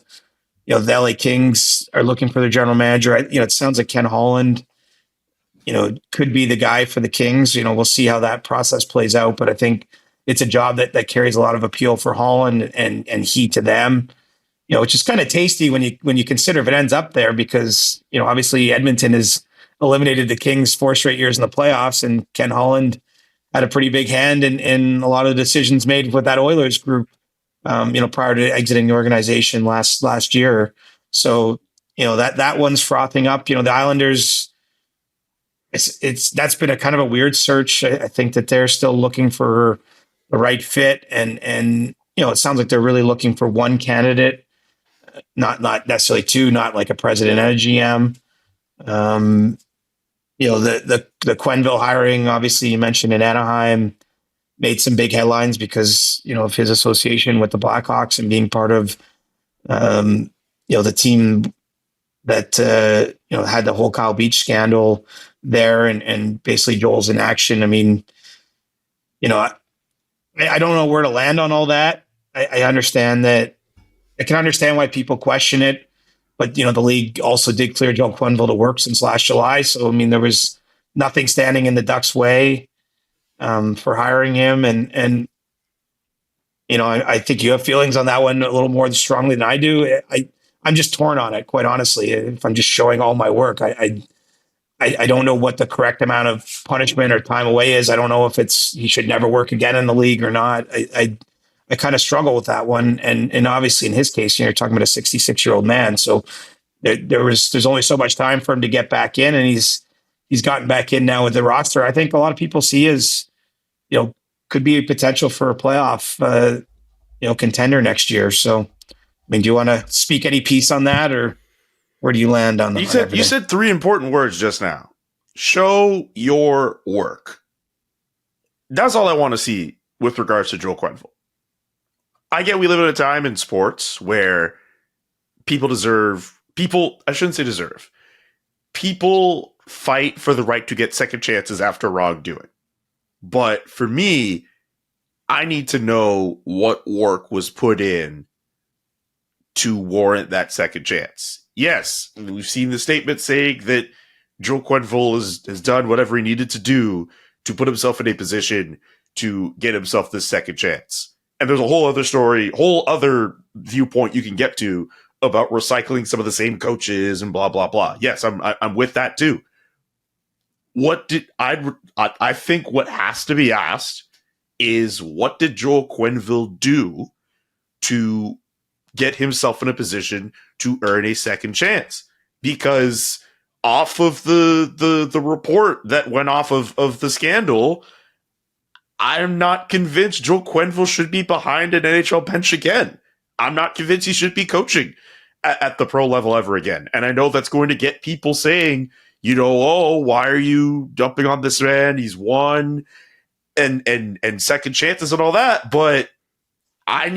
The LA Kings are looking for their general manager. It sounds like Ken Holland, could be the guy for the Kings. We'll see how that process plays out, but I think it's a job that carries a lot of appeal for Holland and heat to them, which is kind of tasty when you consider if it ends up there, because, obviously Edmonton has eliminated the Kings 4 straight years in the playoffs, and Ken Holland had a pretty big hand in a lot of decisions made with that Oilers group, prior to exiting the organization last year. So, that one's frothing up. The Islanders, that's been a kind of a weird search. I think that they're still looking for the right fit. And it sounds like they're really looking for one candidate, not necessarily two, not like a president and a GM. The Quennville hiring, obviously you mentioned in Anaheim, made some big headlines because, of his association with the Blackhawks and being part of, the team that, had the whole Kyle Beach scandal there, and basically Joel's in action. I mean, I don't know where to land on all that. I understand that. I can understand why people question it, but the league also did clear Joel Quennville to work since last July. So I mean, there was nothing standing in the Ducks' way for hiring him, and I think you have feelings on that one a little more strongly than I do. I'm just torn on it, quite honestly. If I'm just showing all my work, I don't know what the correct amount of punishment or time away is. I don't know if he should never work again in the league or not. I kind of struggle with that one. And obviously in his case, you're talking about a 66-year-old man. So there's only so much time for him to get back in, and he's gotten back in now with the roster. I think a lot of people see as, could be a potential for a playoff, contender next year. So, I mean, do you want to speak any piece on that, or where do you land on that? You said 3 important words just now. Show your work. That's all I want to see with regards to Joel Quennville. I get we live in a time in sports where people fight for the right to get second chances after wrongdoing. But for me, I need to know what work was put in to warrant that second chance. Yes, we've seen the statement saying that Joel Quennville has done whatever he needed to do to put himself in a position to get himself this second chance. And there's a whole other viewpoint you can get to about recycling some of the same coaches and blah, blah, blah. Yes, I'm with that too. I think what has to be asked is, what did Joel Quennville do to get himself in a position to earn a second chance? Because off of the report that went off of the scandal, I'm not convinced Joel Quennville should be behind an NHL bench again. I'm not convinced he should be coaching at the pro level ever again. And I know that's going to get people saying, why are you dumping on this man? He's won and second chances and all that. But I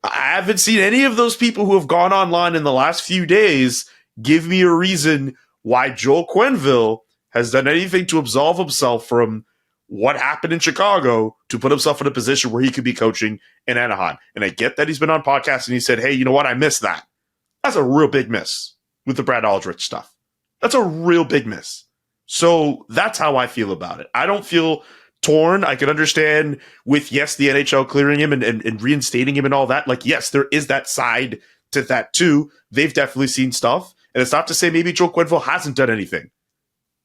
haven't seen any of those people who have gone online in the last few days give me a reason why Joel Quennville has done anything to absolve himself from what happened in Chicago to put himself in a position where he could be coaching in Anaheim. And I get that he's been on podcasts and he said, hey, you know what? I missed that. That's a real big miss with the Brad Aldrich stuff. That's a real big miss. So that's how I feel about it. I don't feel torn. I can understand with, the NHL clearing him and reinstating him and all that. Like, yes, there is that side to that too. They've definitely seen stuff. And it's not to say maybe Joel Quennville hasn't done anything.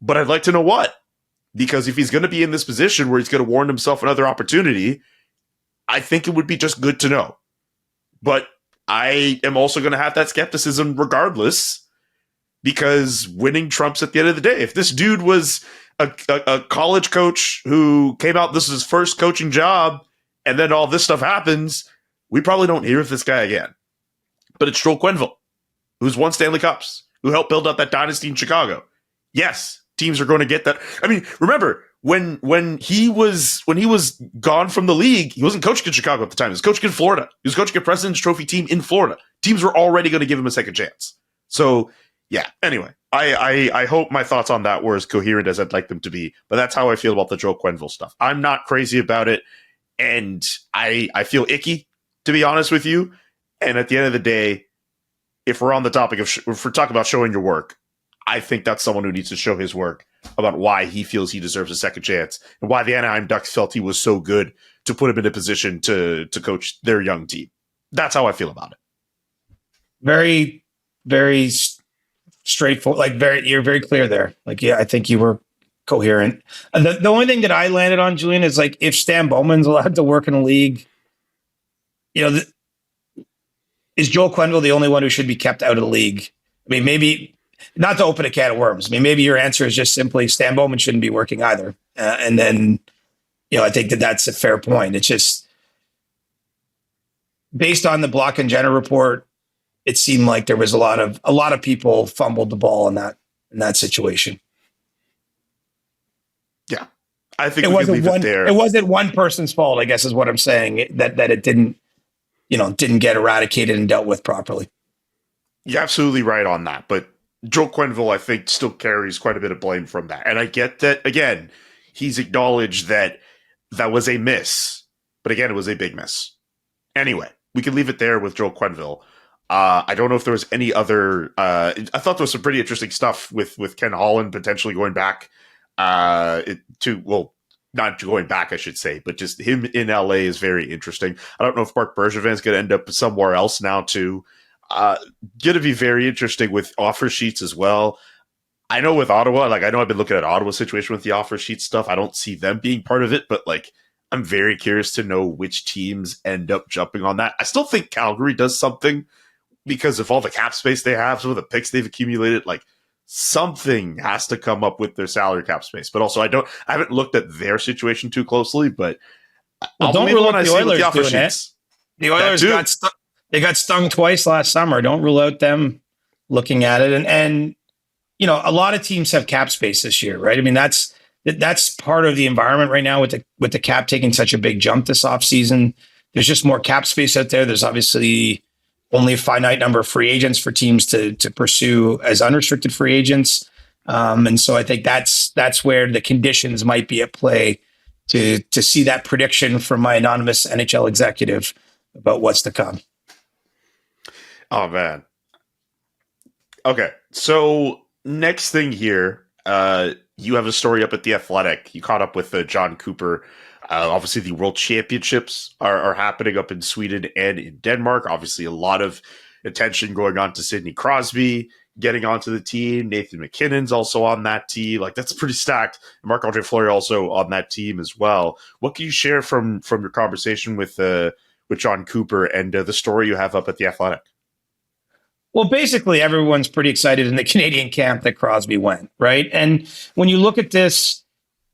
But I'd like to know what. Because if he's going to be in this position where he's going to warrant himself another opportunity, I think it would be just good to know. But I am also going to have that skepticism regardless, because winning trumps at the end of the day. If this dude was a college coach who came out, this is his first coaching job, and then all this stuff happens, we probably don't hear of this guy again. But it's Joel Quennville, who's won Stanley Cups, who helped build up that dynasty in Chicago. Yes, teams are going to get that. I mean, remember when he was gone from the league, he wasn't coaching in Chicago at the time. He was coaching in Florida. He was coaching a President's Trophy team in Florida. Teams were already going to give him a second chance. So yeah. Anyway, I hope my thoughts on that were as coherent as I'd like them to be. But that's how I feel about the Joel Quennville stuff. I'm not crazy about it, and I feel icky, to be honest with you. And at the end of the day, if we're on the topic of if we're talking about showing your work, I think that's someone who needs to show his work about why he feels he deserves a second chance and why the Anaheim Ducks felt he was so good to put him in a position to coach their young team. That's how I feel about it. Very, very straightforward. Like you're very clear there. Like, yeah, I think you were coherent. And the only thing that I landed on, Julian, is like if Stan Bowman's allowed to work in a league, is Joel Quennville the only one who should be kept out of the league? I mean, maybe not to open a can of worms. I mean, maybe your answer is just simply Stan Bowman shouldn't be working either. And then, I think that's a fair point. It's just based on the Block and Jenner report, it seemed like there was a lot of people fumbled the ball in that situation. Yeah, I think we can leave it there. It wasn't one person's fault, I guess, is what I'm saying. That it didn't get eradicated and dealt with properly. You're absolutely right on that. But Joel Quennville, I think, still carries quite a bit of blame from that. And I get that, again, he's acknowledged that was a miss. But again, it was a big miss. Anyway, we can leave it there with Joel Quennville. I don't know if there was any other... I thought there was some pretty interesting stuff with Ken Holland potentially going back not going back, I should say, but just him in LA is very interesting. I don't know if Marc Bergevin's going to end up somewhere else now too. Going to be very interesting with offer sheets as well. I know with Ottawa, I know I've been looking at Ottawa's situation with the offer sheet stuff. I don't see them being part of it, but I'm very curious to know which teams end up jumping on that. I still think Calgary does something because of all the cap space they have, some of the picks they've accumulated, something has to come up with their salary cap space. But also, I haven't looked at their situation too closely, but don't rule out the Oilers doing it. The Oilers got stung twice last summer. Don't rule out them looking at it. And a lot of teams have cap space this year, right? I mean, that's part of the environment right now with the cap taking such a big jump this offseason. There's just more cap space out there. There's obviously only a finite number of free agents for teams to pursue as unrestricted free agents. And so I think that's where the conditions might be at play to see that prediction from my anonymous NHL executive about what's to come. Oh, man. Okay. So next thing here, you have a story up at The Athletic. You caught up with John Cooper. Obviously, the World Championships are happening up in Sweden and in Denmark. Obviously, a lot of attention going on to Sidney Crosby getting onto the team. Nathan McKinnon's also on that team. That's pretty stacked. Marc-Andre Fleury also on that team as well. What can you share from your conversation with John Cooper and the story you have up at The Athletic? Well, basically, everyone's pretty excited in the Canadian camp that Crosby went, right? And when you look at this,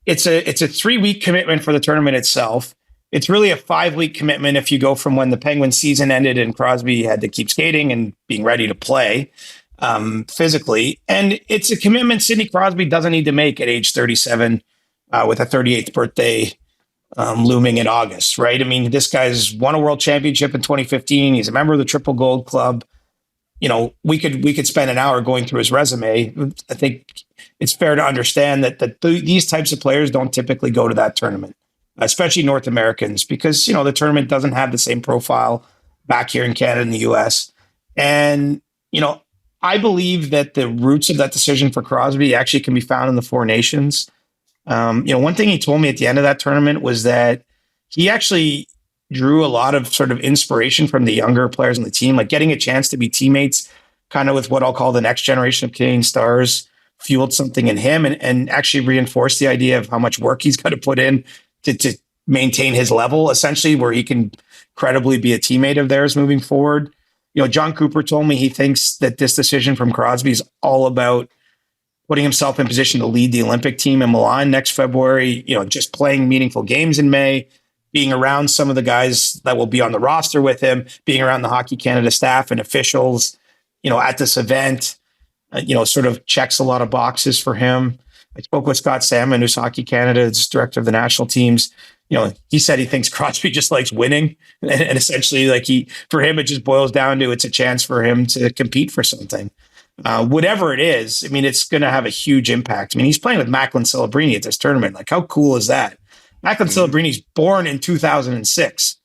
it's a 3-week commitment for the tournament itself. It's really a 5-week commitment if you go from when the Penguins season ended and Crosby had to keep skating and being ready to play physically. And it's a commitment Sidney Crosby doesn't need to make at age 37 with a 38th birthday looming in August, right? I mean, this guy's won a world championship in 2015. He's a member of the Triple Gold Club. We could spend an hour going through his resume. I think it's fair to understand that these types of players don't typically go to that tournament, especially North Americans, because, the tournament doesn't have the same profile back here in Canada and the US. And, I believe that the roots of that decision for Crosby actually can be found in the Four Nations. One thing he told me at the end of that tournament was that he actually drew a lot of sort of inspiration from the younger players on the team, getting a chance to be teammates kind of with what I'll call the next generation of Canadian stars fueled something in him and actually reinforced the idea of how much work he's got to put in to maintain his level, essentially, where he can credibly be a teammate of theirs moving forward. John Cooper told me he thinks that this decision from Crosby is all about putting himself in position to lead the Olympic team in Milan next February, just playing meaningful games in May, being around some of the guys that will be on the roster with him, being around the Hockey Canada staff and officials, at this event, sort of checks a lot of boxes for him. I spoke with Scott Salmon, who's Hockey Canada's director of the national teams. He said he thinks Crosby just likes winning. And essentially, for him, it just boils down to it's a chance for him to compete for something. Whatever it is, it's going to have a huge impact. He's playing with Macklin Celebrini at this tournament. Like, how cool is that? Macklin Celebrini's born in 2006.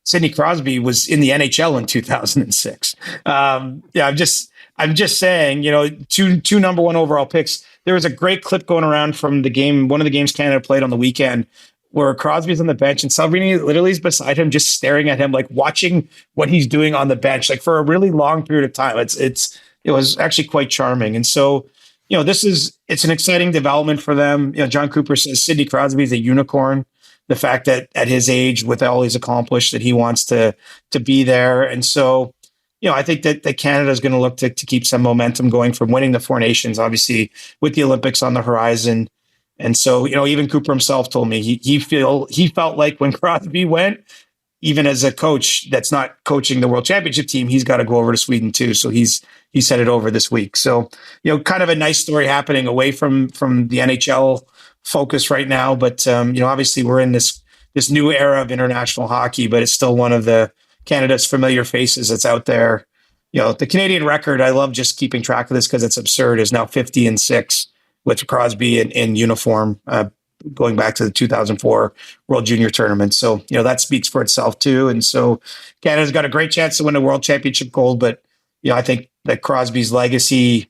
Sidney Crosby was in the NHL in 2006. I'm just saying, two number one overall picks. There was a great clip going around from the game, one of the games Canada played on the weekend, where Crosby's on the bench and Celebrini literally is beside him, just staring at him, like watching what he's doing on the bench, like for a really long period of time. It was actually quite charming. And so, it's an exciting development for them. John Cooper says Sidney Crosby is a unicorn. The fact that at his age, with all he's accomplished, that he wants to be there. And so, I think that Canada is going to look to keep some momentum going from winning the Four Nations, obviously with the Olympics on the horizon. And so, even Cooper himself told me he felt like when Crosby went, even as a coach that's not coaching the World Championship team, he's got to go over to Sweden too. So he's headed over this week. So, kind of a nice story happening away from the NHL focus right now. But, obviously we're in this new era of international hockey, but it's still one of the Canada's familiar faces that's out there. The Canadian record, I love just keeping track of this because it's absurd, is now 50-6 with Crosby in uniform, going back to the 2004 World Junior Tournament. So, that speaks for itself too. And so Canada's got a great chance to win a World Championship gold, but, I think that Crosby's legacy,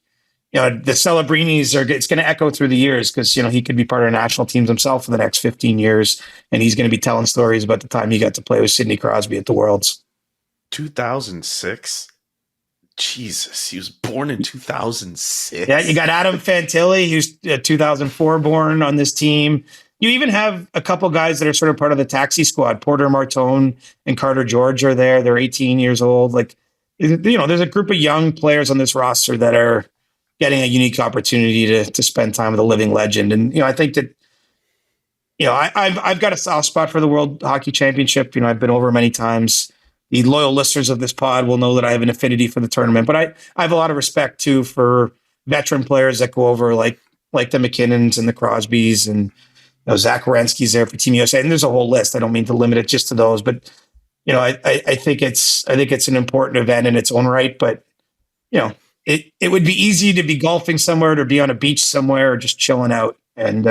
the Celebrinis it's going to echo through the years because, he could be part of national teams himself for the next 15 years. And he's going to be telling stories about the time he got to play with Sidney Crosby at the Worlds. 2006? Jesus, he was born in 2006. Yeah, you got Adam Fantilli, who's 2004 born on this team. You even have a couple guys that are sort of part of the taxi squad. Porter Martone and Carter George are there. They're 18 years old. There's a group of young players on this roster that are getting a unique opportunity to spend time with a living legend. And, I think that, I've got a soft spot for the World Hockey Championship. I've been over many times. The loyal listeners of this pod will know that I have an affinity for the tournament, but I have a lot of respect too for veteran players that go over like the McKinnons and the Crosbys and Zach Werenski's there for Team USA. And there's a whole list. I don't mean to limit it just to those, but I think it's an important event in its own right. But it would be easy to be golfing somewhere, to be on a beach somewhere, or just chilling out. And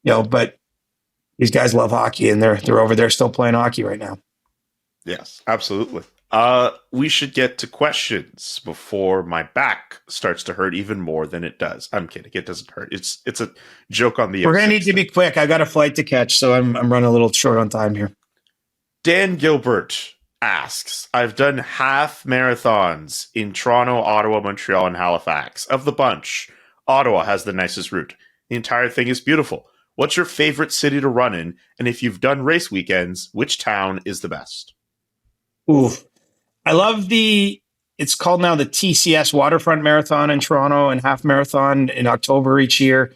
but these guys love hockey, and they're over there still playing hockey right now. Yes, absolutely. We should get to questions before my back starts to hurt even more than it does. I'm kidding. It doesn't hurt. It's a joke on the. We're going to need to be quick. I got a flight to catch, so I'm running a little short on time here. Dan Gilbert asks, I've done half marathons in Toronto, Ottawa, Montreal, and Halifax. Of the bunch, Ottawa has the nicest route. The entire thing is beautiful. What's your favorite city to run in? And if you've done race weekends, which town is the best? Ooh, I love it's called now the TCS Waterfront Marathon in Toronto and half marathon in October each year.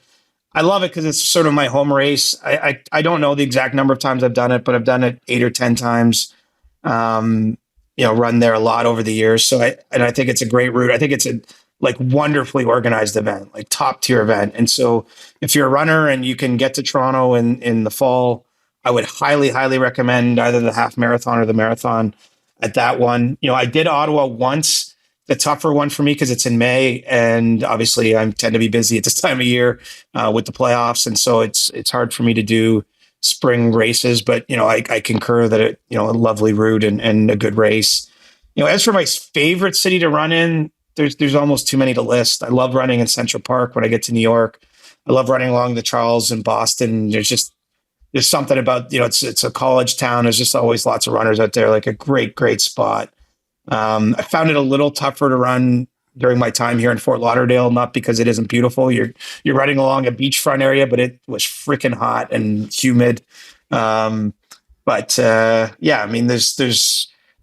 I love it because it's sort of my home race. I don't know the exact number of times I've done it, but I've done it 8 or 10 times. Run there a lot over the years. So I think it's a great route. I think it's a wonderfully organized event, like top tier event. And so if you're a runner and you can get to Toronto in the fall, I would highly, highly recommend either the half marathon or the marathon at that one. I did Ottawa once. The tougher one for me because it's in May, and obviously I tend to be busy at this time of year with the playoffs, and so it's hard for me to do spring races. But I concur that a lovely route and a good race. As for my favorite city to run in, there's almost too many to list. I love running in Central Park when I get to New York. I love running along the Charles in Boston. There's something about it's a college town. There's just always lots of runners out there. Like a great spot. I found it a little tougher to run during my time here in Fort Lauderdale, not because it isn't beautiful. You're running along a beachfront area, but it was freaking hot and humid. There's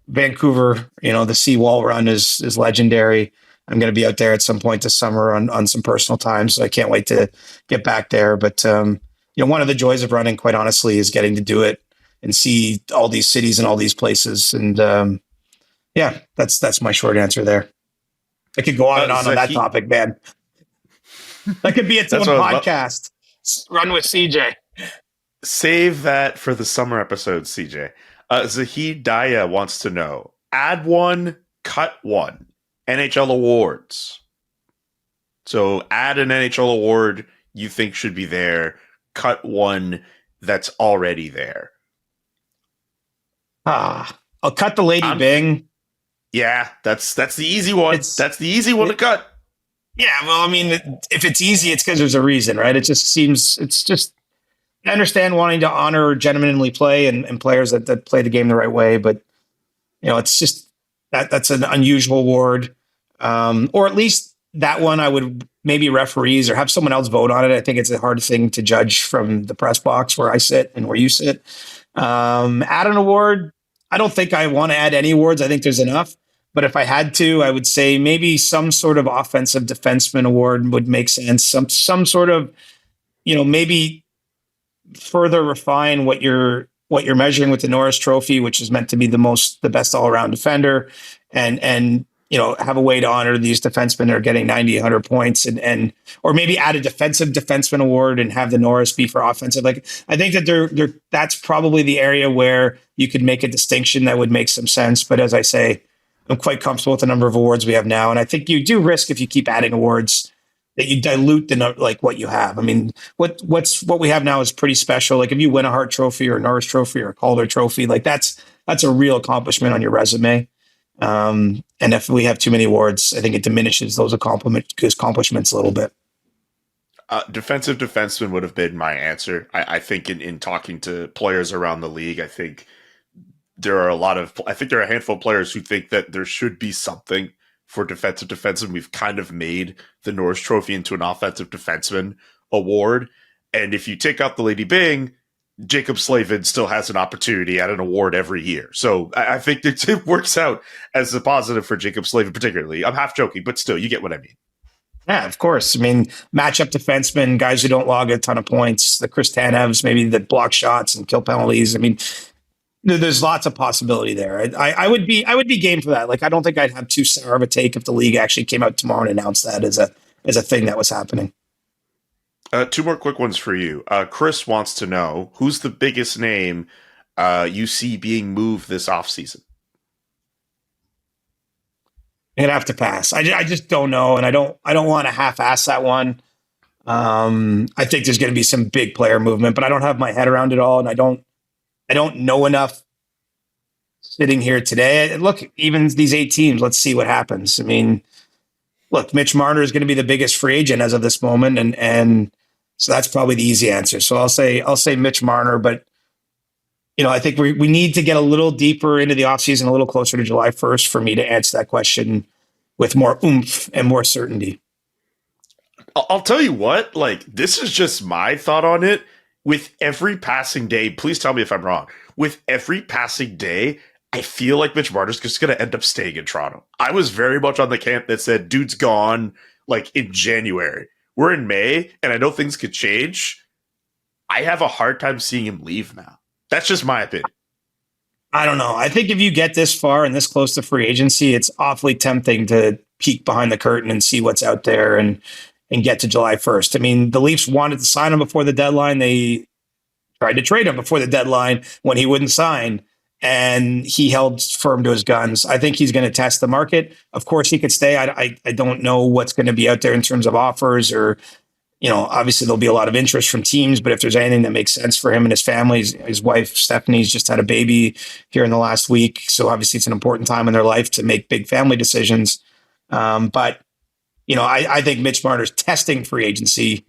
Vancouver, the Seawall run is legendary. I'm going to be out there at some point this summer on some personal time. So I can't wait to get back there. But, one of the joys of running, quite honestly, is getting to do it and see all these cities and all these places. And that's my short answer there. I could go on and on that topic, man. That could be its own podcast. Run with CJ. Save that for the summer episode, CJ. Zahid Daya wants to know, add one, cut one. NHL awards. So add an NHL award you think should be there. Cut one that's already there. I'll cut the Lady Byng. Yeah, that's the easy one. That's the easy one to cut. Yeah, well, I mean, if it's easy, it's because there's a reason, right? It just seems, I understand wanting to honor gentlemanly play and players that play the game the right way, but, it's just, that's an unusual award. Or at least that one I would maybe referees or have someone else vote on it. I think it's a hard thing to judge from the press box where I sit and where you sit. Add an award. I don't think I want to add any awards. I think there's enough. But if I had to, I would say maybe some sort of offensive defenseman award would make sense. Some sort of, maybe further refine what you're measuring with the Norris Trophy, which is meant to be the best all around defender, and have a way to honor these defensemen that are getting 90, 100 points, and or maybe add a defensive defenseman award and have the Norris be for offensive. Like, I think that that's probably the area where you could make a distinction that would make some sense. But as I say, I'm quite comfortable with the number of awards we have now. And I think you do risk, if you keep adding awards, that you dilute what you have. I mean, what we have now is pretty special. Like, if you win a Hart Trophy or a Norris Trophy or a Calder Trophy, like that's a real accomplishment on your resume. And if we have too many awards, I think it diminishes those accomplishments a little bit. Defensive defenseman would have been my answer. I think in talking to players around the league, I think there are a handful of players who think that there should be something for defensive defenseman. We've kind of made the Norris Trophy into an offensive defenseman award. And if you take out the Lady Byng, Jacob Slavin still has an opportunity at an award every year. So I think it works out as a positive for Jacob Slavin particularly. I'm half joking, but still, you get what I mean. Yeah, of course. I mean, matchup defensemen, guys who don't log a ton of points, the Chris Tanevs, maybe that block shots and kill penalties. I mean, there's lots of possibility there. I would be game for that. Like, I don't think I'd have too sour of a take if the league actually came out tomorrow and announced that as a thing that was happening. Two more quick ones for you. Chris wants to know, who's the biggest name you see being moved this offseason? I'm gonna have to pass. I just don't know, and I don't want to half-ass that one. I think there's going to be some big player movement, but I don't have my head around it all, and I don't know enough sitting here today. Look, even these 8 teams, let's see what happens. I mean, look, Mitch Marner is going to be the biggest free agent as of this moment, and so that's probably the easy answer. So I'll say Mitch Marner, but I think we need to get a little deeper into the offseason, a little closer to July 1st for me to answer that question with more oomph and more certainty. I'll tell you what, this is just my thought on it. With every passing day, please tell me if I'm wrong. With every passing day, I feel like Mitch Marner's just going to end up staying in Toronto. I was very much on the camp that said, dude's gone, in January. We're in May, and I know things could change. I have a hard time seeing him leave now. That's just my opinion. I don't know. I think if you get this far and this close to free agency, it's awfully tempting to peek behind the curtain and see what's out there and get to July 1st. I mean, the Leafs wanted to sign him before the deadline. They tried to trade him before the deadline when he wouldn't sign, and he held firm to his guns. I think he's going to test the market. Of course, he could stay. I don't know what's going to be out there in terms of offers or, obviously there'll be a lot of interest from teams, but if there's anything that makes sense for him and his family, his wife, Stephanie's just had a baby here in the last week. So obviously it's an important time in their life to make big family decisions. But I think Mitch Marner's testing free agency.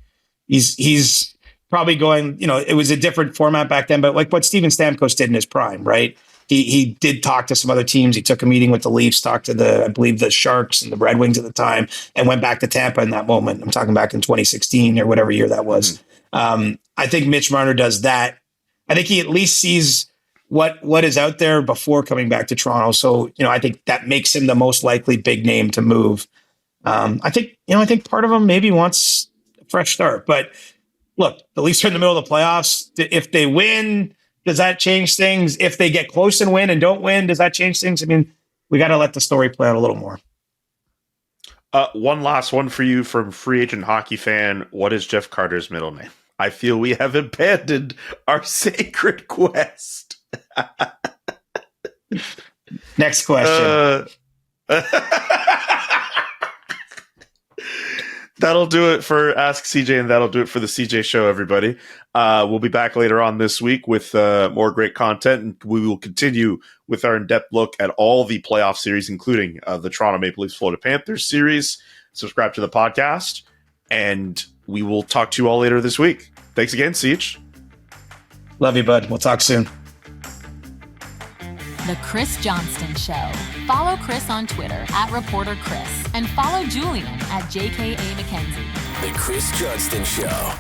He's probably going, it was a different format back then, but like what Steven Stamkos did in his prime, right? He did talk to some other teams. He took a meeting with the Leafs, talked to I believe the Sharks and the Red Wings at the time, and went back to Tampa in that moment. I'm talking back in 2016 or whatever year that was. I think Mitch Marner does that. I think he at least sees what is out there before coming back to Toronto. So, I think that makes him the most likely big name to move. I think part of them maybe wants a fresh start. But look, the Leafs are in the middle of the playoffs. If they win, does that change things? If they get close and win and don't win, does that change things? I mean, we got to let the story play out a little more. One last one for you from Free Agent Hockey Fan. What is Jeff Carter's middle name? I feel we have abandoned our sacred quest. Next question. That'll do it for Ask CJ, and that'll do it for the CJ Show, everybody. We'll be back later on this week with more great content, and we will continue with our in-depth look at all the playoff series, including the Toronto Maple Leafs Florida Panthers series. Subscribe to the podcast, and we will talk to you all later this week. Thanks again, Siege. Love you, bud. We'll talk soon. The Chris Johnston Show. Follow Chris on Twitter @ReporterChris and follow Julian @JKA McKenzie. The Chris Johnston Show.